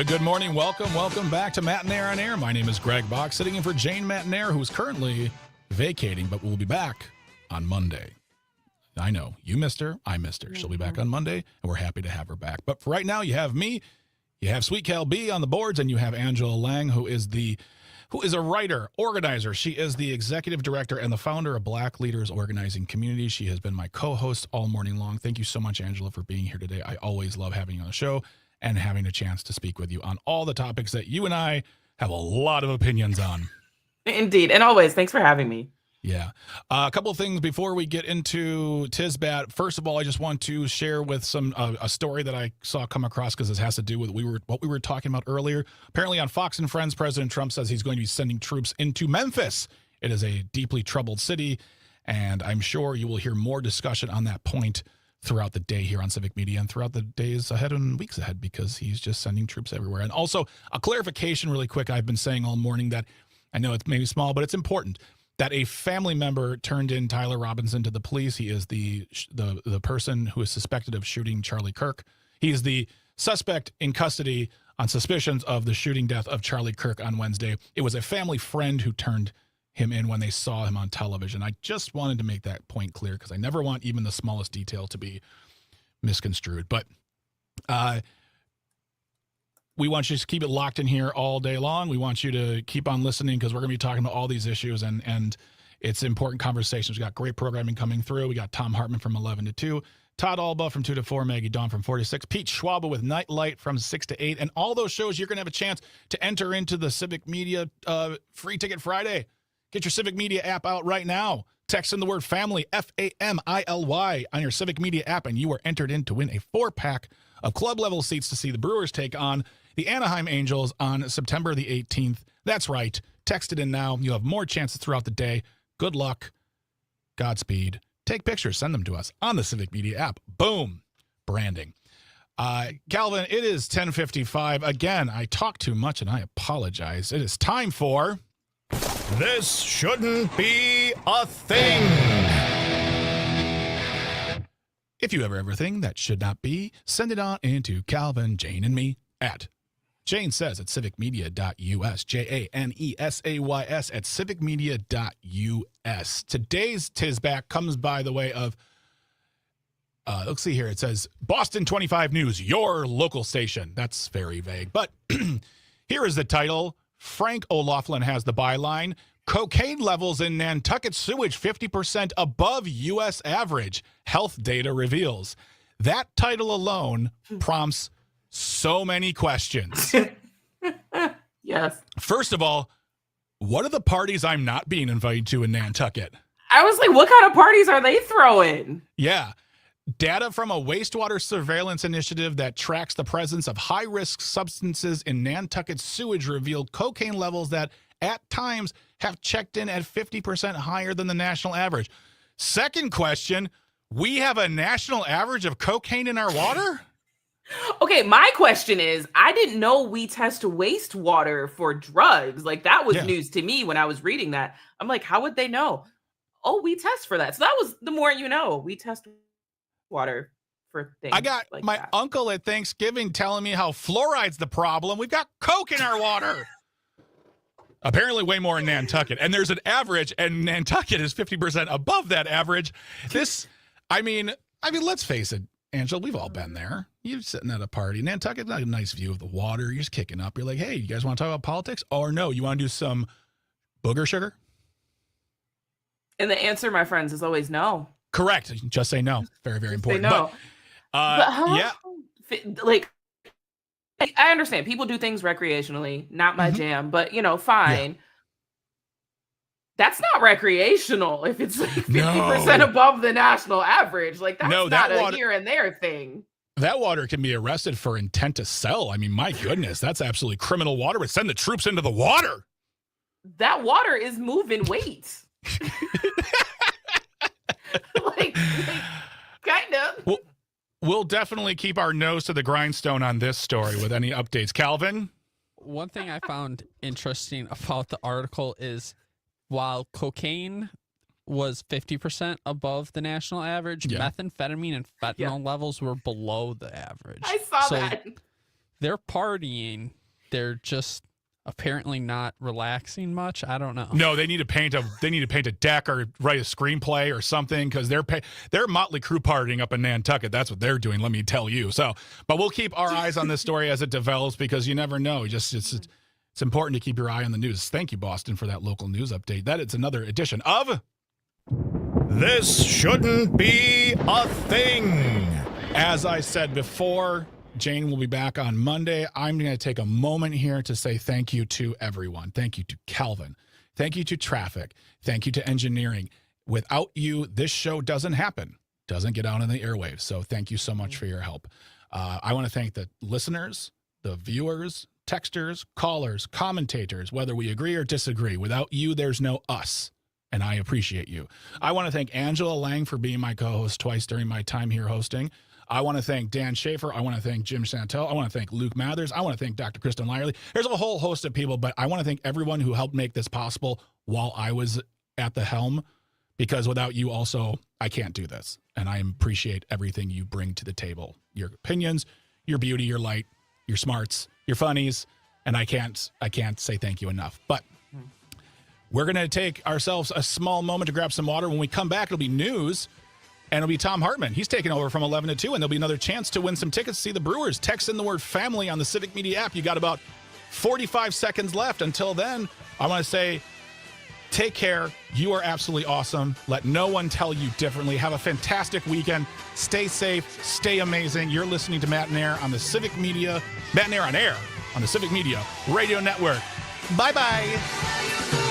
Good morning. Welcome back to Matenaer On Air. My name is Greg Bach, sitting in for Jane Matenaer, who's currently vacating, but will be back on Monday. I know you missed her. I missed her. She'll be back on Monday, and we're happy to have her back. But for right now, you have me, you have Sweet Cal B on the boards, and you have Angela Lang, who is a writer, organizer. She is the executive director and the founder of Black Leaders Organizing Community. She has been my co-host all morning long. Thank you so much, Angela, for being here today. I always love having you on the show and having a chance to speak with you on all the topics that you and I have a lot of opinions on. Indeed. And always, thanks for having me. Yeah. A couple of things before we get into Tisbat. First of all, I just want to share with a story that I saw come across because this has to do with what we were talking about earlier. Apparently on Fox and Friends, President Trump says he's going to be sending troops into Memphis. It is a deeply troubled city, and I'm sure you will hear more discussion on that point throughout the day here on Civic Media and throughout the days ahead and weeks ahead because he's just sending troops everywhere. And also a clarification really quick. I've been saying all morning that I know it's maybe small, but it's important that a family member turned in Tyler Robinson to the police. He is the person who is suspected of shooting Charlie Kirk. He is the suspect in custody on suspicions of the shooting death of Charlie Kirk on Wednesday. It was a family friend who turned him in when they saw him on television. I just wanted to make that point clear because I never want even the smallest detail to be misconstrued. But we want you to keep it locked in here all day long. We want you to keep on listening because we're going to be talking about all these issues and it's important conversations. We got great programming coming through. We got Tom Hartman from 11 to 2, Todd Alba from 2 to 4, Maggie Dawn from 4 to 6, Pete Schwaba with Nightlight from 6 to 8. And all those shows, you're going to have a chance to enter into the Civic Media Free Ticket Friday. Get your Civic Media app out right now. Text in the word family, FAMILY, on your Civic Media app, and you are entered in to win a 4-pack of club-level seats to see the Brewers take on the Anaheim Angels on September the 18th. That's right. Text it in now. You'll have more chances throughout the day. Good luck. Godspeed. Take pictures. Send them to us on the Civic Media app. Boom. Branding. Calvin, it is 10:55. Again, I talk too much, and I apologize. It is time for... This Shouldn't Be a Thing. If you have everything that should not be, send it on into Calvin, Jane, and me at Jane Says at civicmedia.us, JANESAYS at civicmedia.us. Today's Tisback comes by the way of, let's see here. It says Boston 25 News, your local station. That's very vague. But here is the title. Frank O'Laughlin has the byline. Cocaine levels in Nantucket sewage 50% above U.S. average. Health data reveals. That title alone prompts so many questions. Yes. First of all, what are the parties I'm not being invited to in Nantucket? I was like, what kind of parties are they throwing? Yeah. Data from a wastewater surveillance initiative that tracks the presence of high-risk substances in Nantucket sewage revealed cocaine levels that, at times, have checked in at 50% higher than the national average. Second question, we have a national average of cocaine in our water? Okay, my question is, I didn't know we test wastewater for drugs. Like, that was news to me when I was reading that. I'm like, how would they know? Oh, we test for that. So that was the more you know. We test water for things. I got like my that. uncle at Thanksgiving telling me how fluoride's the problem. We've got coke in our water. Apparently way more in Nantucket. And there's an average, and Nantucket is 50% above that average. I mean, let's face it, Angela, we've all been there. You're sitting at a party. Nantucket's got a nice view of the water. You're just kicking up. You're like, hey, you guys want to talk about politics? Or no, you want to do some booger sugar? And the answer, my friends, is always no. Correct. Just say no. Very, very important. Say no. But how, yeah. Like, I understand people do things recreationally, not my jam, but fine. Yeah. That's not recreational if it's like 50% above the national average. Like, that's not a here and there thing. That water can be arrested for intent to sell. I mean, my goodness, that's absolutely criminal water. But send the troops into the water. That water is moving weight. like kind of. We'll definitely keep our nose to the grindstone on this story with any updates. Calvin? One thing I found interesting about the article is while cocaine was 50% above the national average, methamphetamine and fentanyl levels were below the average. I saw that. They're partying. They're just apparently not relaxing much. I don't know. No, they need to paint a deck or write a screenplay or something, because they're Motley Crue partying up in Nantucket. That's what they're doing, let me tell you. So, but we'll keep our eyes on this story as it develops, because you never know. It's important to keep your eye on the news. Thank you, Boston, for that local news update. It's another edition of This Shouldn't Be a Thing. As I said before, Jane will be back on Monday. I'm going to take a moment here to say thank you to everyone. Thank you to Calvin. Thank you to traffic. Thank you to engineering. Without you, this show doesn't happen, doesn't get out on the airwaves. So thank you so much for your help. I want to thank the listeners, the viewers, texters, callers, commentators, whether we agree or disagree. Without you, there's no us. And I appreciate you. I want to thank Angela Lang for being my co-host twice during my time here hosting. I want to thank Dan Schaefer. I want to thank Jim Santel. I want to thank Luke Mathers. I want to thank Dr. Kristen Lyerly. There's a whole host of people, but I want to thank everyone who helped make this possible while I was at the helm, because without you also, I can't do this. And I appreciate everything you bring to the table. Your opinions, your beauty, your light, your smarts, your funnies, and I can't say thank you enough. But we're going to take ourselves a small moment to grab some water. When we come back, it'll be news. And it'll be Tom Hartman. He's taking over from 11 to 2, and there'll be another chance to win some tickets to see the Brewers. Text in the word family on the Civic Media app. You got about 45 seconds left. Until then, I want to say, take care. You are absolutely awesome. Let no one tell you differently. Have a fantastic weekend. Stay safe. Stay amazing. You're listening to Matenaer on the Civic Media, Matenaer On Air on the Civic Media Radio Network. Bye-bye.